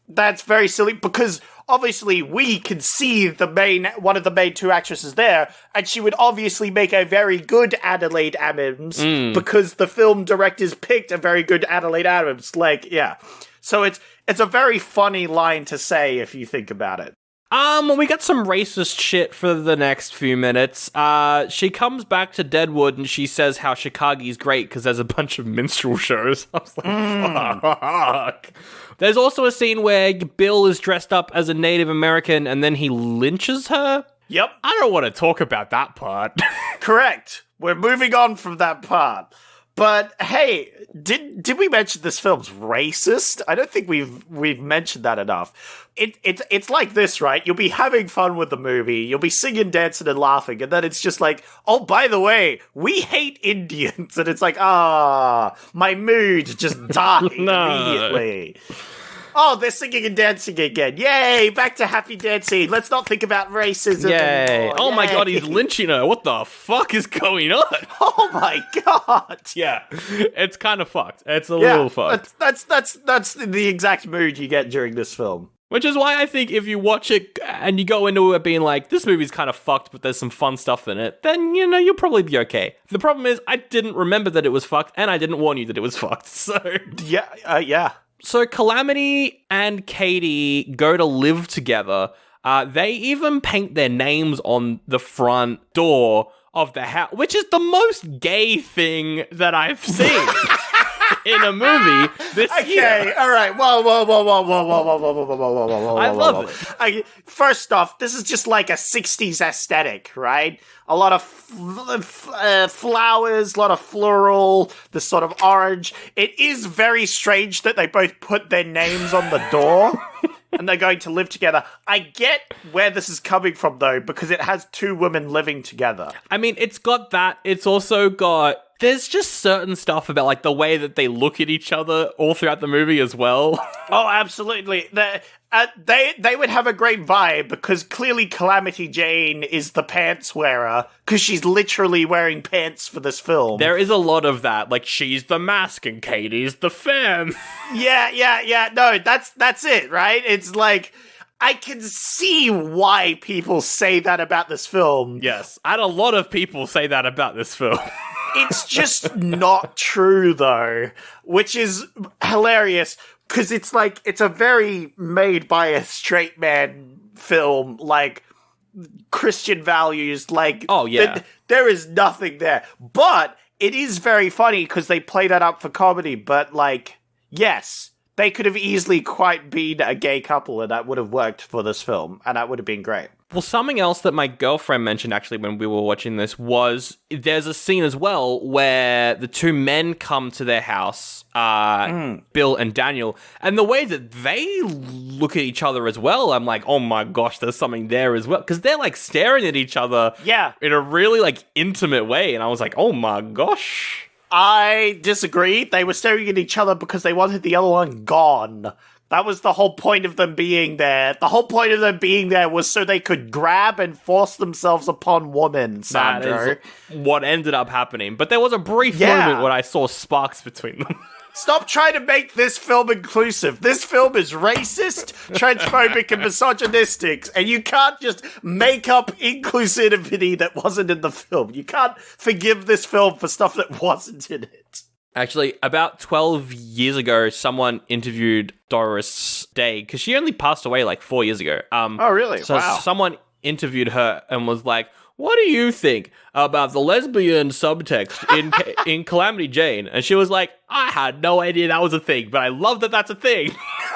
that's very silly because obviously we can see one of the main two actresses there, and she would obviously make a very good Adelaide Adams because the film directors picked a very good Adelaide Adams. So it's a very funny line to say if you think about it. We got some racist shit for the next few minutes. She comes back to Deadwood and she says how Chicago's great because there's a bunch of minstrel shows. I was like, fuck. There's also a scene where Bill is dressed up as a Native American and then he lynches her. Yep. I don't want to talk about that part. Correct. We're moving on from that part. But hey, did we mention this film's racist? I don't think we've mentioned that enough. It's like this, right? You'll be having fun with the movie, you'll be singing, dancing, and laughing, and then it's just like, oh, by the way, we hate Indians, and it's like, my mood just died immediately. Oh, they're singing and dancing again. Yay, back to happy dancing. Let's not think about racism anymore. Oh my god, he's lynching her. What the fuck is going on? Oh my god. Yeah, it's kind of fucked. It's a little fucked. That's the exact mood you get during this film. Which is why I think if you watch it and you go into it being like, this movie's kind of fucked, but there's some fun stuff in it, then, you'll probably be okay. The problem is, I didn't remember that it was fucked, and I didn't warn you that it was fucked, so... Yeah. So Calamity and Katie go to live together. They even paint their names on the front door of the house, which is the most gay thing that I've seen in a movie this year. Okay, all right. Whoa. I love it. First off, this is just like a 60s aesthetic, right? A lot of flowers, a lot of floral, this sort of orange. It is very strange that they both put their names on the door and they're going to live together. I get where this is coming from, though, because it has two women living together. I mean, it's got that. It's also got... There's just certain stuff about, like, the way that they look at each other all throughout the movie as well. Oh, absolutely. They would have a great vibe because clearly Calamity Jane is the pants wearer because she's literally wearing pants for this film. There is a lot of that. Like, she's the mask and Katie's the femme. Yeah. No, that's it, right? It's like... I can see why people say that about this film. Yes, and a lot of people say that about this film. It's just not true, though, which is hilarious, because it's like, it's a very made by a straight man film, like, Christian values, like... Oh, yeah. There is nothing there. But it is very funny, because they play that up for comedy, but, like, yes... They could have easily quite been a gay couple and that would have worked for this film, and that would have been great. Well, something else that my girlfriend mentioned actually when we were watching this was there's a scene as well where the two men come to their house, Bill and Daniel, and the way that they look at each other as well, I'm like, oh my gosh, there's something there as well. Because they're like staring at each other in a really like intimate way, and I was like, oh my gosh. I disagree. They were staring at each other because they wanted the other one gone. That was the whole point of them being there. The whole point of them being there was so they could grab and force themselves upon women, Sandro. That is what ended up happening. But there was a brief moment when I saw sparks between them. Stop trying to make this film inclusive. This film is racist, transphobic, and misogynistic, and you can't just make up inclusivity that wasn't in the film. You can't forgive this film for stuff that wasn't in it. Actually, about 12 years ago, someone interviewed Doris Day, because she only passed away like 4 years ago. Oh, really? So someone interviewed her and was like, what do you think about the lesbian subtext in Calamity Jane? And she was like, I had no idea that was a thing, but I love that that's a thing.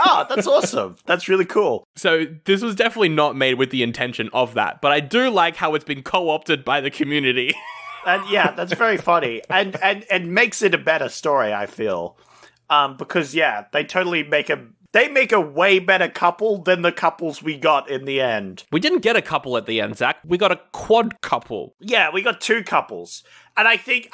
Oh, that's awesome. That's really cool. So this was definitely not made with the intention of that, but I do like how it's been co-opted by the community. And yeah, that's very funny. And makes it a better story, I feel. Because yeah, they totally make a way better couple than the couples we got in the end. We didn't get a couple at the end, Zach. We got a quad couple. Yeah, we got two couples. And I think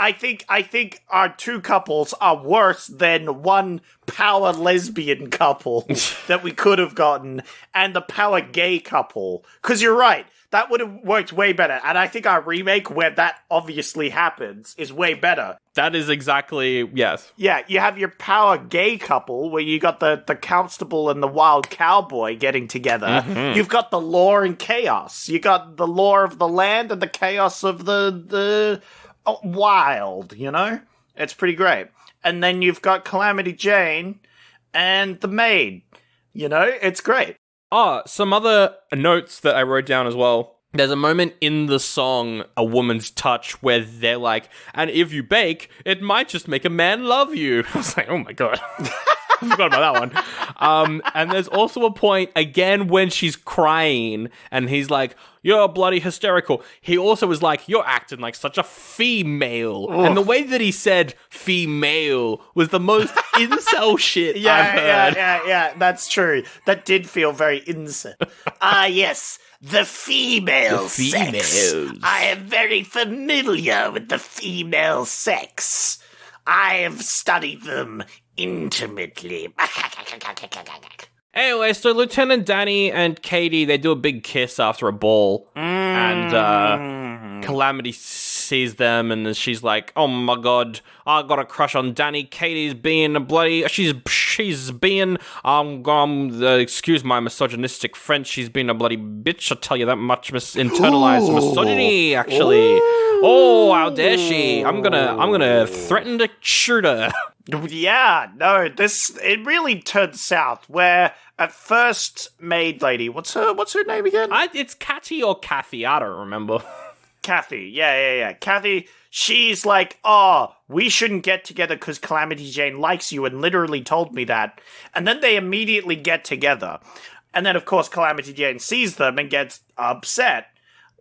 our two couples are worse than one power lesbian couple that we could have gotten and the power gay couple. Because you're right. That would have worked way better. And I think our remake, where that obviously happens, is way better. That is exactly, yes. Yeah, you have your power gay couple, where you got the constable and the wild cowboy getting together. Mm-hmm. You've got the law and chaos. You got the law of the land and the chaos of the wild, you know? It's pretty great. And then you've got Calamity Jane and the maid. You know, it's great. Oh, some other notes that I wrote down as well. There's a moment in the song, A Woman's Touch, where they're like, and if you bake, it might just make a man love you. I was like, oh my god. forgot about that one. And there's also a point, again, when she's crying, and he's like, you're bloody hysterical. He also was like, you're acting like such a female. And the way that he said female was the most incel shit I've heard. Yeah, that's true. That did feel very incel. Yes, the female sex. I am very familiar with the female sex. I have studied them intimately. Anyway, so Lieutenant Danny and Katie, they do a big kiss after a ball. And Calamity sees them, and she's like, oh my god, I got a crush on Danny. Katie's being a bloody... She's being... excuse my misogynistic French, she's being a bloody bitch, I'll tell you that much. Internalized misogyny, actually. Ooh. Oh, how dare she? I'm gonna threaten to shoot her. Yeah, no, it really turned south, where at first maid lady, what's her name again? It's Catchy or Kathy, I don't remember. Kathy, yeah. Kathy, she's like, oh, we shouldn't get together because Calamity Jane likes you and literally told me that. And then they immediately get together. And then, of course, Calamity Jane sees them and gets upset,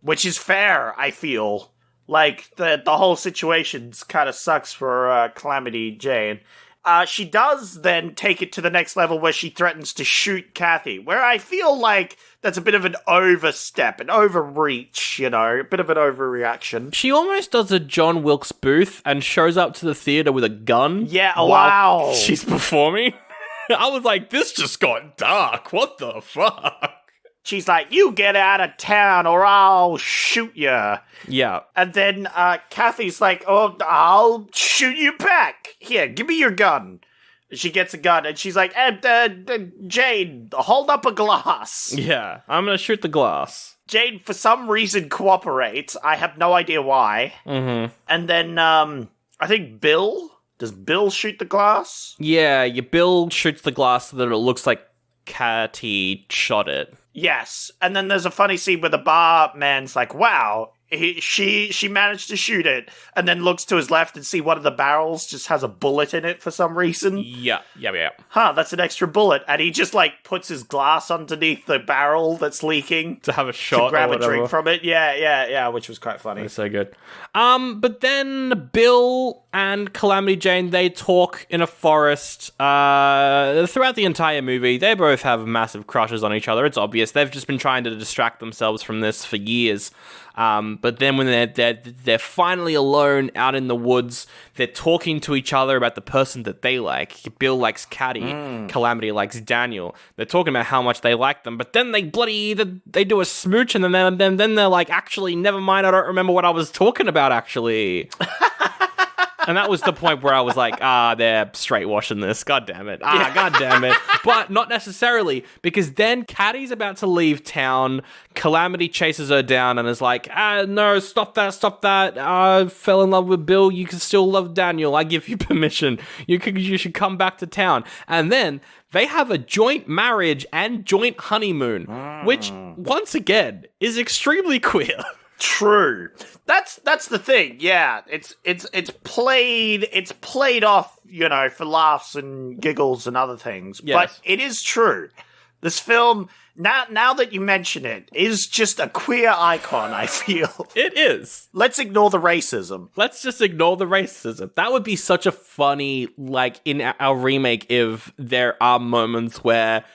which is fair, I feel. Like, the whole situation kind of sucks for Calamity Jane. She does then take it to the next level where she threatens to shoot Kathy, where I feel like that's a bit of an overstep, an overreach, a bit of an overreaction. She almost does a John Wilkes Booth and shows up to the theater with a gun. Yeah, wow. She's performing. I was like, this just got dark. What the fuck? She's like, you get out of town or I'll shoot you. Yeah. And then Kathy's like, oh, I'll shoot you back. Here, give me your gun. She gets a gun and she's like, Jane, hold up a glass. Yeah, I'm going to shoot the glass. Jane, for some reason, cooperates. I have no idea why. Mm-hmm. And then I think does Bill shoot the glass? Yeah, Bill shoots the glass so that it looks like Catty shot it. Yes, and then there's a funny scene where the barman's like, wow, she managed to shoot it, and then looks to his left and see one of the barrels just has a bullet in it for some reason. Yeah. Huh, that's an extra bullet, and he just, puts his glass underneath the barrel that's leaking. To have a shot to grab or a drink from it. Yeah, which was quite funny. That's so good. But then Bill and Calamity Jane, they talk in a forest. Throughout the entire movie, they both have massive crushes on each other. It's obvious. They've just been trying to distract themselves from this for years. But then when they're finally alone out in the woods, they're talking to each other about the person that they like. Bill likes Catty, Calamity likes Daniel. They're talking about how much they like them, but then they do a smooch, and then they're like, actually, never mind, I don't remember what I was talking about, actually. And that was the point where I was like, they're straight washing this. God damn it. God damn it. But not necessarily, because then Catty's about to leave town. Calamity chases her down and is like, no, stop that. I fell in love with Bill. You can still love Daniel. I give you permission. You should come back to town. And then they have a joint marriage and joint honeymoon, which, once again, is extremely queer. True. That's the thing. Yeah, it's played off, for laughs and giggles and other things. Yes. But it is true. This film, now that you mention it, is just a queer icon, I feel. It is. Let's ignore the racism. Let's just ignore the racism. That would be such a funny, in our remake, if there are moments where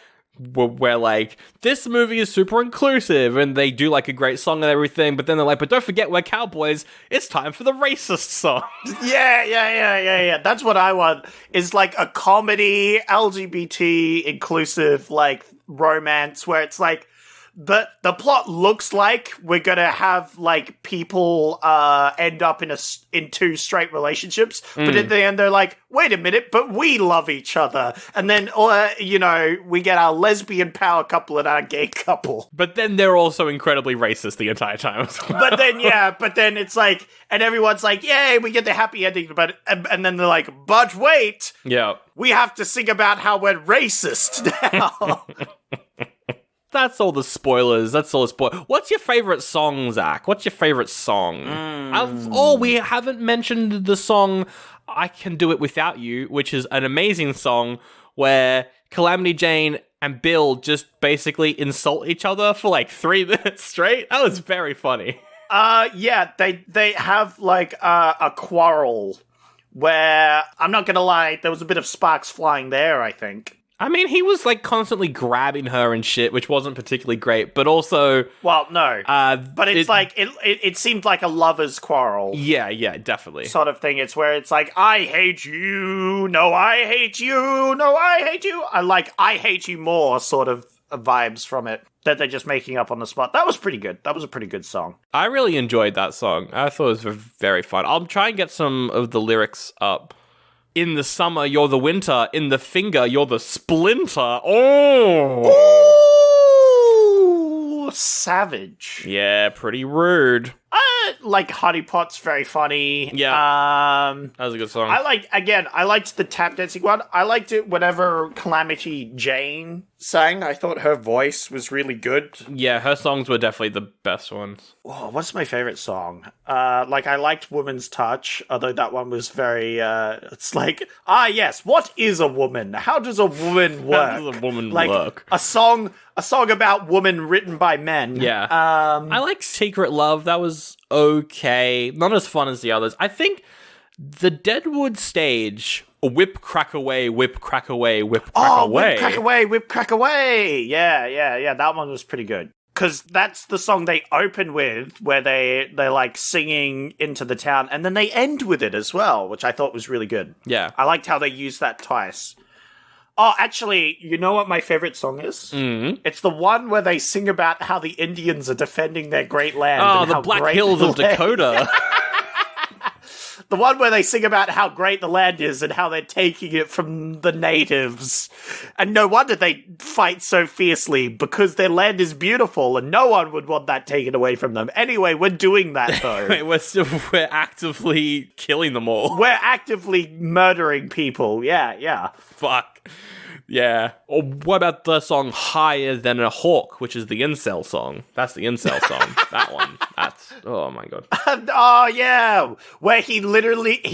this movie is super inclusive and they do a great song and everything, but then they're like, but don't forget we're cowboys, it's time for the racist song. Yeah. That's what I want, is a comedy, LGBT inclusive, romance where it's the plot looks like we're gonna have people end up in two straight relationships, but at the end they're like, wait a minute, but we love each other, and then we get our lesbian power couple and our gay couple. But then they're also incredibly racist the entire time. but then it's and everyone's like, yay, we get the happy ending, but and then they're like, but wait, yeah, we have to sing about how we're racist now. That's all the spoilers. What's your favorite song, Zach? What's your favorite song? We haven't mentioned the song I Can Do It Without You, which is an amazing song where Calamity Jane and Bill just basically insult each other for like 3 minutes straight. That was very funny. Yeah, they have like a quarrel where, I'm not gonna lie, there was a bit of sparks flying there, I think. I mean, he was like constantly grabbing her and shit, which wasn't particularly great, but also... Well, no. But it seemed like a lover's quarrel. Yeah, definitely. Sort of thing. It's where it's like, I hate you, no, I hate you, no, I hate you. I hate you more sort of vibes from it that they're just making up on the spot. That was pretty good. That was a pretty good song. I really enjoyed that song. I thought it was very fun. I'll try and get some of the lyrics up. In the summer, you're the winter. In the finger, you're the splinter. Oh! Ooh, savage. Yeah, pretty rude. Like Honey Pot's very funny. Yeah. That was a good song. I liked the tap dancing one. I liked it whenever Calamity Jane sang. I thought her voice was really good. Yeah, her songs were definitely the best ones. Oh, what's my favorite song? I liked Woman's Touch, although that one was very, it's like, yes, what is a woman? How does a woman work? How does a woman work? A song about woman written by men. Yeah. I like Secret Love. That was okay. Not as fun as the others. I think the Deadwood stage, whip, crack away, whip, crack away, whip, crack away. Whip, crack away, whip, crack away. Yeah. That one was pretty good. Because that's the song they open with, where they're like singing into the town, and then they end with it as well, which I thought was really good. Yeah. I liked how they used that twice. Oh, actually, you know what my favorite song is? Mm-hmm. It's the one where they sing about how the Indians are defending their great land. Oh, and the how Black great Hills of Dakota. The one where they sing about how great the land is and how they're taking it from the natives. And no wonder they fight so fiercely, because their land is beautiful and no one would want that taken away from them. Anyway, we're doing that, though. Wait, we're actively killing them all. We're actively murdering people. Yeah. Fuck. Yeah. Or what about the song Higher Than a Hawk, which is the incel song? That's the incel song. That one. That's... Oh, my God. Oh, yeah. Where he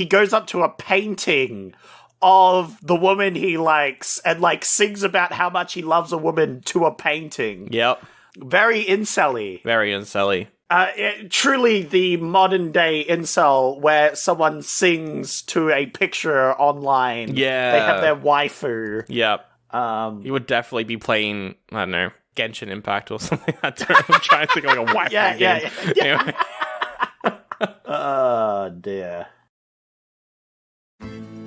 goes up to a painting of the woman he likes and, like, sings about how much he loves a woman to a painting. Yep. Very incel-y. Very incel-y. Truly the modern day incel where someone sings to a picture online. Yeah. They have their waifu. Yep. You would definitely be playing, I don't know, Genshin Impact or something. I'm trying to think of like a waifu game. Yeah. Anyway. Oh, dear.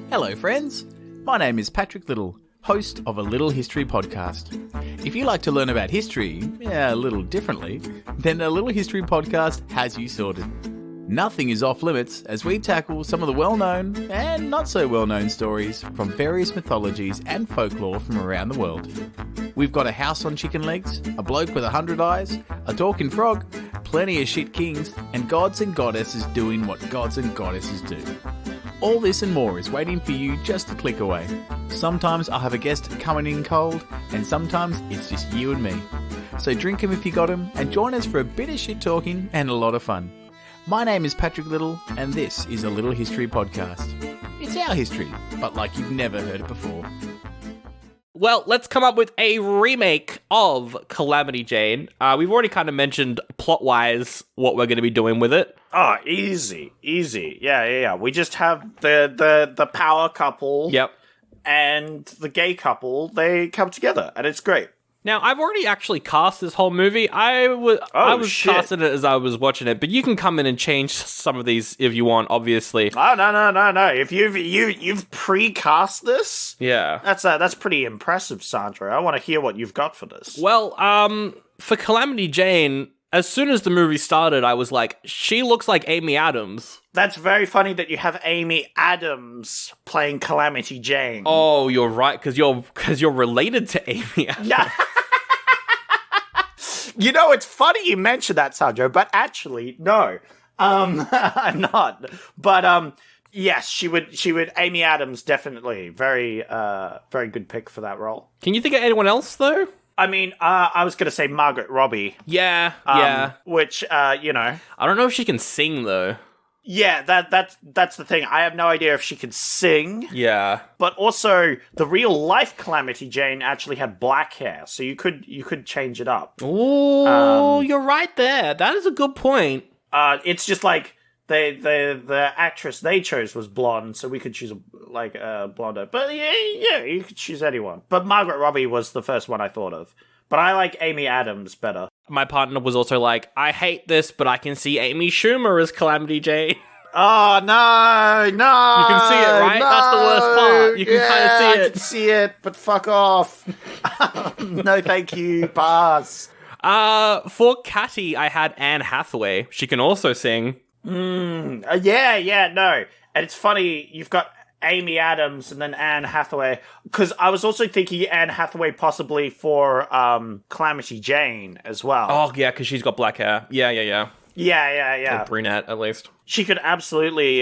Hello, friends. My name is Patrick Little, host of A Little History Podcast. If you like to learn about history, a little differently, then A Little History Podcast has you sorted. Nothing is off limits as we tackle some of the well-known and not so well-known stories from various mythologies and folklore from around the world. We've got a house on chicken legs, a bloke with 100 eyes, a talking frog, plenty of shit kings, and gods and goddesses doing what gods and goddesses do. All this and more is waiting for you just a click away. Sometimes I'll have a guest coming in cold, and sometimes it's just you and me. So drink 'em if you got 'em, and join us for a bit of shit talking and a lot of fun. My name is Patrick Little, and this is A Little History Podcast. It's our history, but like you've never heard it before. Well, let's come up with a remake of Calamity Jane. We've already kind of mentioned plot-wise what we're going to be doing with it. Oh, easy. Yeah. We just have the power couple. Yep. And the gay couple, they come together, and it's great. Now, I've already actually cast this whole movie. I was casting it as I was watching it, but you can come in and change some of these if you want, obviously. Oh, no. If you've pre-cast this, yeah, that's pretty impressive, Sandra. I want to hear what you've got for this. Well, for Calamity Jane, as soon as the movie started, I was like, she looks like Amy Adams. That's very funny that you have Amy Adams playing Calamity Jane. Oh, you're right, because you're related to Amy Adams. Yeah. You know, it's funny you mentioned that, Sandro, but actually, no. I'm not. But yes, she would. Amy Adams, definitely. Very good pick for that role. Can you think of anyone else, though? I mean, I was going to say Margaret Robbie. Yeah. Which, you know. I don't know if she can sing, though. Yeah, that's the thing. I have no idea if she could sing. Yeah. But also, the real life Calamity Jane actually had black hair, so you could change it up. Oh, you're right there. That is a good point. It's just like the actress they chose was blonde, so we could choose a blonde. But yeah, you could choose anyone. But Margaret Robbie was the first one I thought of. But I like Amy Adams better. My partner was also like, I hate this, but I can see Amy Schumer as Calamity Jane. Oh, no. You can see it, right? No, That's the worst part. You can kind of see it. I can see it, but fuck off. No, thank you. Pass. For Catty, I had Anne Hathaway. She can also sing. Yeah, no. And it's funny, you've got Amy Adams and then Anne Hathaway. Because I was also thinking Anne Hathaway possibly for Calamity Jane as well. Oh, yeah, because she's got black hair. Yeah. Yeah. Or brunette, at least. She could absolutely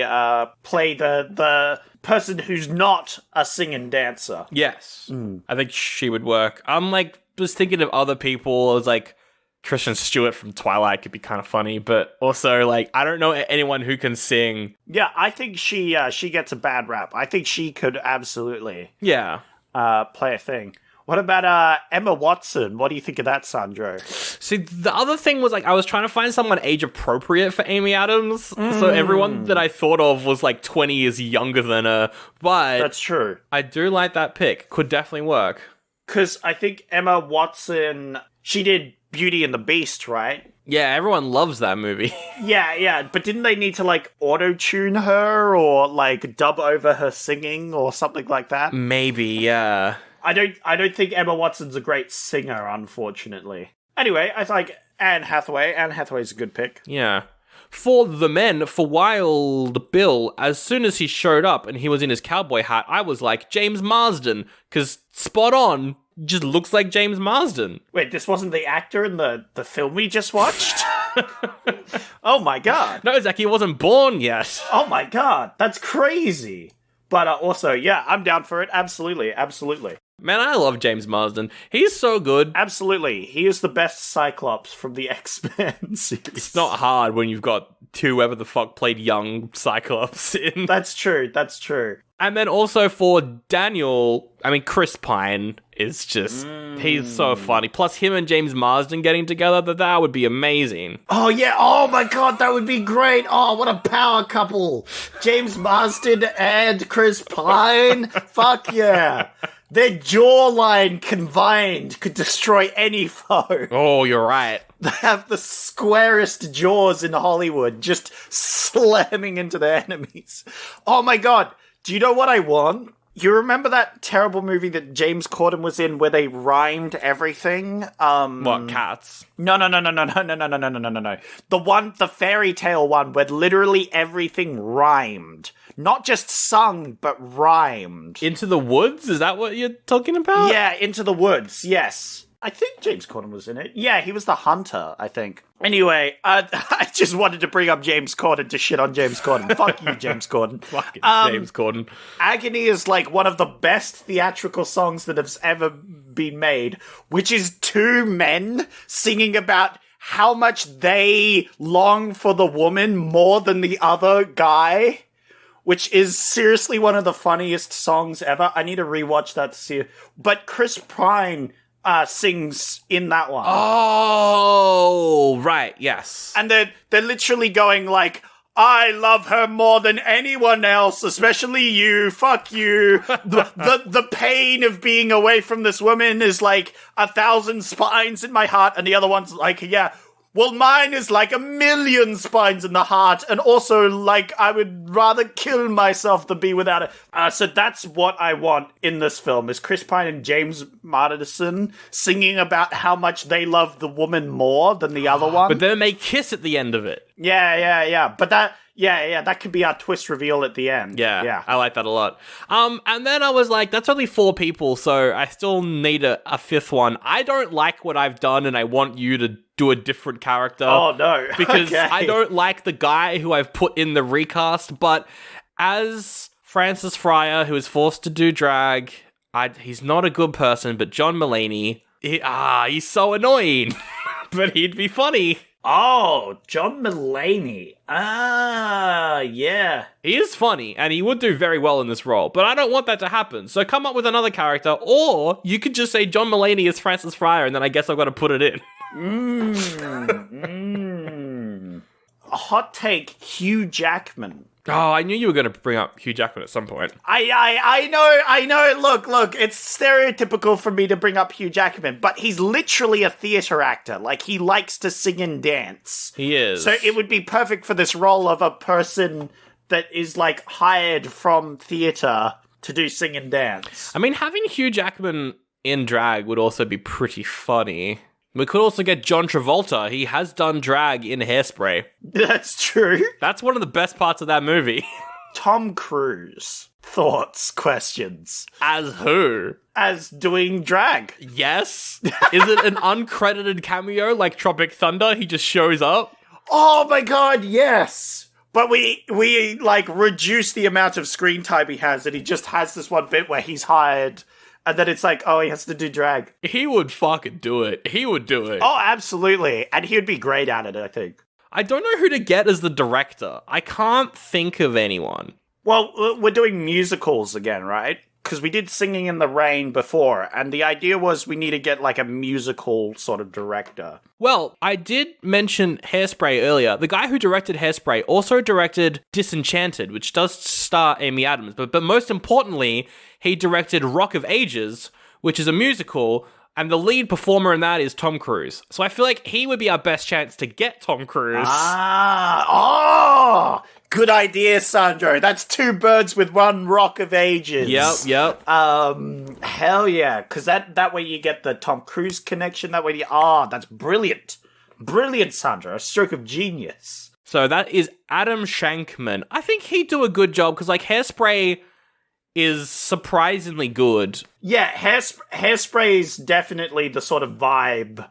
play the person who's not a singing dancer. Yes. I think she would work. I'm was thinking of other people. I was like, Kristen Stewart from Twilight could be kind of funny, but also, I don't know anyone who can sing. Yeah, I think she gets a bad rap. I think she could absolutely play a thing. What about Emma Watson? What do you think of that, Sandro? See, the other thing was, I was trying to find someone age-appropriate for Amy Adams, so everyone that I thought of was, 20 years younger than her, but... That's true. I do like that pick. Could definitely work. Because I think Emma Watson, she did Beauty and the Beast, right? Yeah, everyone loves that movie. Yeah, but didn't they need to, auto-tune her or, dub over her singing or something like that? Maybe, yeah. I don't think Emma Watson's a great singer, unfortunately. Anyway, I like Anne Hathaway. Anne Hathaway's a good pick. Yeah. For the men, for Wild Bill, as soon as he showed up and he was in his cowboy hat, I was like, James Marsden, because spot on, just looks like James Marsden. Wait, this wasn't the actor in the film we just watched? Oh my god. No, Zach, he wasn't born yet. Oh my god, that's crazy. But also, yeah, I'm down for it. Absolutely. Man, I love James Marsden. He's so good. Absolutely. He is the best Cyclops from the X-Men series. It's not hard when you've got whoever the fuck played young Cyclops in. That's true. And then also for Daniel, Chris Pine is just, he's so funny. Plus him and James Marsden getting together, that would be amazing. Oh yeah, oh my god, that would be great. Oh, what a power couple. James Marsden and Chris Pine. Fuck yeah. Their jawline combined could destroy any foe. Oh, you're right. They have the squarest jaws in Hollywood, just slamming into their enemies. Oh my god. Do you know what I want? You remember that terrible movie that James Corden was in where they rhymed everything? What, Cats? No. The fairy tale one where literally everything rhymed. Not just sung, but rhymed. Into the Woods? Is that what you're talking about? Yeah, Into the Woods, yes. I think James Corden was in it. Yeah, he was the hunter, I think. Anyway, I just wanted to bring up James Corden to shit on James Corden. Fuck you, James Corden. Fucking James Corden. Agony is one of the best theatrical songs that has ever been made, which is two men singing about how much they long for the woman more than the other guy, which is seriously one of the funniest songs ever. I need to rewatch that to see it. But Chris Pine sings in that one. Oh, right, yes. And they're literally going I love her more than anyone else, especially you. Fuck you. The pain of being away from this woman is 1,000 spines in my heart. And the other one's yeah, well, mine is 1,000,000 spines in the heart. And also, I would rather kill myself than be without it. So that's what I want in this film, is Chris Pine and James Marsden singing about how much they love the woman more than the other one. But then they kiss at the end of it. Yeah. But that could be our twist reveal at the end. Yeah. I like that a lot. And then I was like, that's only 4 people, so I still need a fifth one. I don't like what I've done, and I want you to do a different character. Oh, no. Because okay. I don't like the guy who I've put in the recast, but as Francis Fryer, who is forced to do drag, he's not a good person, but John Mulaney, he's so annoying, but he'd be funny. Oh, John Mulaney. Ah, yeah. He is funny, and he would do very well in this role, but I don't want that to happen. So come up with another character, or you could just say John Mulaney is Francis Fryer, and then I guess I've got to put it in. A hot take, Hugh Jackman. Oh, I knew you were going to bring up Hugh Jackman at some point. I know. Look, it's stereotypical for me to bring up Hugh Jackman, but he's literally a theater actor. Like, he likes to sing and dance. He is. So it would be perfect for this role of a person that is, like, hired from theater to do sing and dance. I mean, having Hugh Jackman in drag would also be pretty funny. We could also get John Travolta. He has done drag in Hairspray. That's true. That's one of the best parts of that movie. Tom Cruise. Thoughts, questions. As who? As doing drag. Yes? Is it an uncredited cameo like Tropic Thunder? He just shows up? Oh my god, yes! But we like, reduce the amount of screen time he has, and he just has this one bit where he's hired, and then it's like, oh, he has to do drag. He would fucking do it. He would do it. Oh, absolutely. And he would be great at it, I think. I don't know who to get as the director. I can't think of anyone. Well, we're doing musicals again, right? Because we did Singing in the Rain before, and the idea was we need to get, like, a musical sort of director. Well, I did mention Hairspray earlier. The guy who directed Hairspray also directed Disenchanted, which does star Amy Adams. But most importantly, he directed Rock of Ages, which is a musical, and the lead performer in that is Tom Cruise. So I feel like he would be our best chance to get Tom Cruise. Good idea, Sandro. That's two birds with one rock of ages. Yep. Hell yeah. Because that way you get the Tom Cruise connection. That way that's brilliant. Brilliant, Sandro. A stroke of genius. So that is Adam Shankman. I think he'd do a good job, because, like, Hairspray is surprisingly good. Yeah, Hairspray is definitely the sort of vibe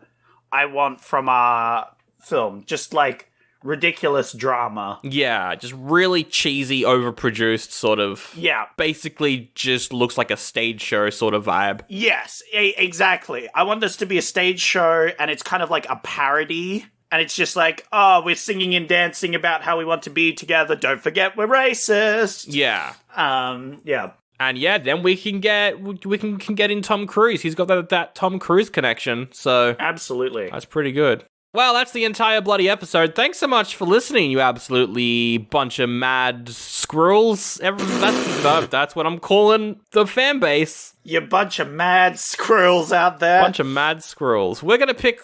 I want from our film. Just, like, ridiculous drama. Yeah, just really cheesy, overproduced sort of... Yeah. Basically just looks like a stage show sort of vibe. Yes, exactly. I want this to be a stage show, and it's kind of like a parody. And it's just like, oh, we're singing and dancing about how we want to be together. Don't forget we're racist. Yeah. Yeah. And yeah, then we can get in Tom Cruise. He's got that Tom Cruise connection, so... Absolutely. That's pretty good. Well, that's the entire bloody episode. Thanks so much for listening, you absolutely bunch of mad squirrels. That's what I'm calling the fan base. You bunch of mad squirrels out there. Bunch of mad squirrels. We're going to pick...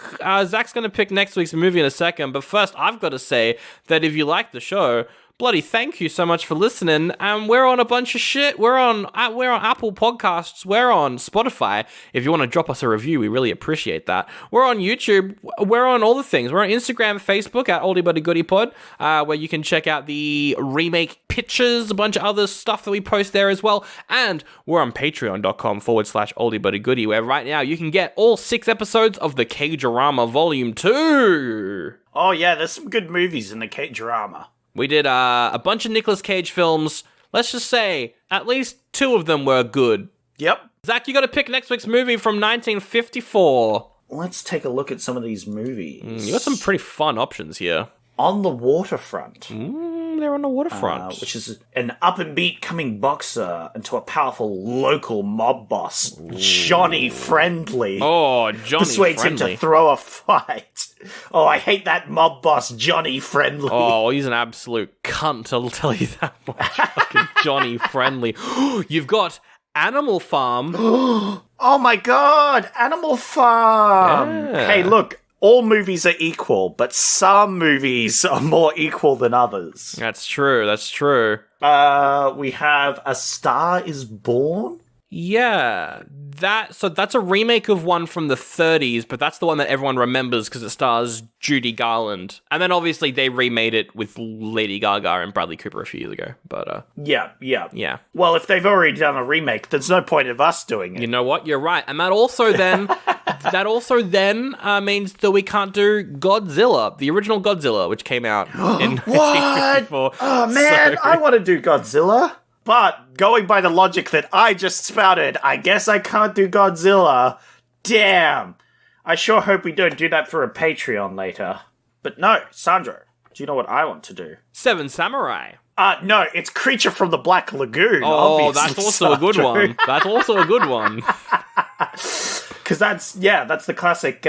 Zach's going to pick next week's movie in a second, but first, I've got to say that if you like the show... Bloody thank you so much for listening. We're on a bunch of shit. We're on Apple Podcasts. We're on Spotify. If you want to drop us a review, we really appreciate that. We're on YouTube. We're on all the things. We're on Instagram, Facebook at Oldie Buddy Goodie Pod, where you can check out the remake pictures, a bunch of other stuff that we post there as well. And we're on patreon.com/Oldie Buddy Goodie, where right now you can get all 6 episodes of the K-Drama Volume 2. Oh yeah, there's some good movies in the K-Drama. We did a bunch of Nicolas Cage films. Let's just say, at least 2 of them were good. Yep. Zach, you got to pick next week's movie from 1954. Let's take a look at some of these movies. You got some pretty fun options here. On the Waterfront. They're on the waterfront. Which is an up-and-beat coming boxer into a powerful local mob boss, Johnny Friendly. Oh, Johnny persuades Friendly. him to throw a fight. Oh, I hate that mob boss, Johnny Friendly. Oh, he's an absolute cunt, I'll tell you that much. Fucking Johnny Friendly. You've got Animal Farm. Oh my god, Animal Farm. Yeah. Hey, look. All movies are equal, but some movies are more equal than others. That's true. We have A Star is Born. Yeah, that's a remake of one from the 30s, but that's the one that everyone remembers because it stars Judy Garland. And then obviously they remade it with Lady Gaga and Bradley Cooper a few years ago. But Yeah. Well, if they've already done a remake, there's no point of us doing it. You know what? You're right. And that also then means that we can't do Godzilla, the original Godzilla, which came out in 1954. Oh man, I want to do Godzilla. But going by the logic that I just spouted, I guess I can't do Godzilla. Damn. I sure hope we don't do that for a Patreon later. But no, Sandro, do you know what I want to do? Seven Samurai. No, it's Creature from the Black Lagoon. Oh, obviously, that's also a good Sandro. one. That's also a good one. Because that's the classic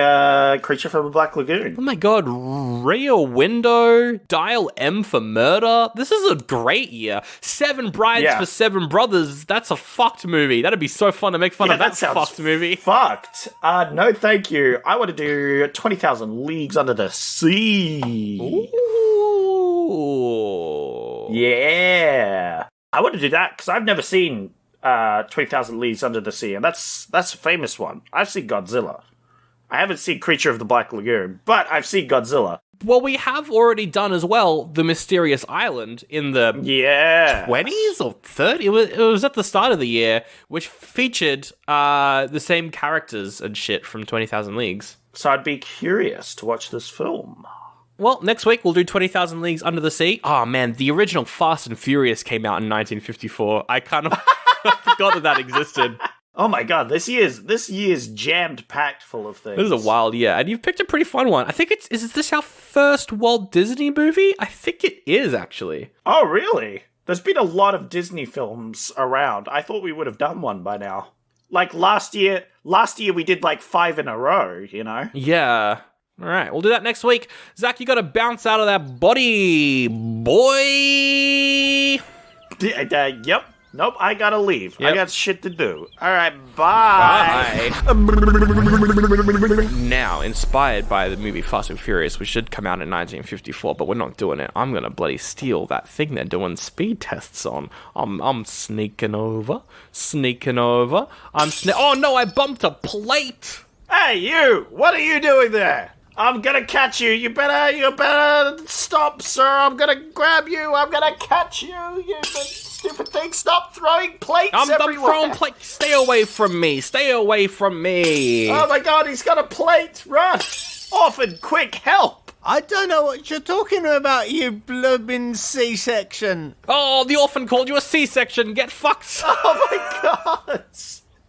Creature from the Black Lagoon. Oh my god, Rear Window, Dial M for Murder. This is a great year. Seven Brides for Seven Brothers. That's a fucked movie. That'd be so fun to make fun of that fucked movie. Fucked. No, thank you. I want to do 20,000 Leagues Under the Sea. Ooh. Yeah. I want to do that because I've never seen 20,000 Leagues Under the Sea, and that's a famous one. I've seen Godzilla. I haven't seen Creature of the Black Lagoon, but I've seen Godzilla. Well, we have already done as well The Mysterious Island in the 20s or 30s. It was at the start of the year, which featured the same characters and shit from 20,000 Leagues. So I'd be curious to watch this film. Well, next week we'll do 20,000 Leagues Under the Sea. Oh man, the original Fast and Furious came out in 1954. I kind of forgot that existed. Oh my god, this year's jammed packed full of things. This is a wild year, and you've picked a pretty fun one. I think is this our first Walt Disney movie? I think it is, actually. Oh, really? There's been a lot of Disney films around. I thought we would have done one by now. Like last year we did like 5 in a row, you know? Yeah. All right, we'll do that next week. Zach, you got to bounce out of that body, boy. Yep. Nope, I gotta leave. Yep. I got shit to do. All right, bye. Now, inspired by the movie Fast and Furious, which should come out in 1954, but we're not doing it. I'm gonna bloody steal that thing they're doing speed tests on. I'm sneaking over. Oh no, I bumped a plate. Hey, you! What are you doing there? I'm gonna catch you. You better stop, sir. I'm gonna grab you. I'm gonna catch you. You stupid thing. Stop throwing plates everywhere. I'm throwing plates. Stay away from me. Oh my god, he's got a plate. Run. Orphan, quick, help. I don't know what you're talking about, you blooming C-section. Oh, the orphan called you a C-section. Get fucked. Oh my god.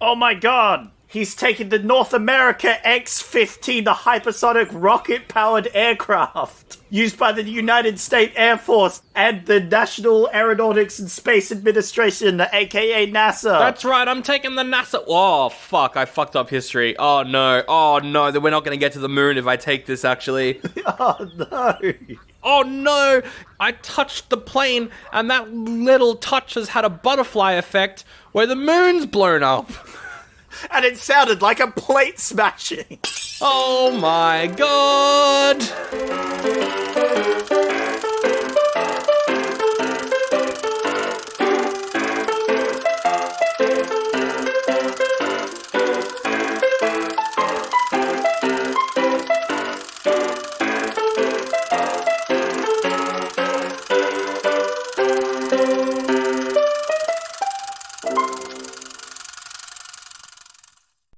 Oh my god. He's taken the North America X-15, the hypersonic rocket-powered aircraft used by the United States Air Force and the National Aeronautics and Space Administration, aka NASA. That's right, I'm taking the NASA... Oh, fuck, I fucked up history. Oh, no, that we're not going to get to the moon if I take this, actually. Oh, no. Oh, no, I touched the plane, and that little touch has had a butterfly effect where the moon's blown up. And it sounded like a plate smashing. Oh my god!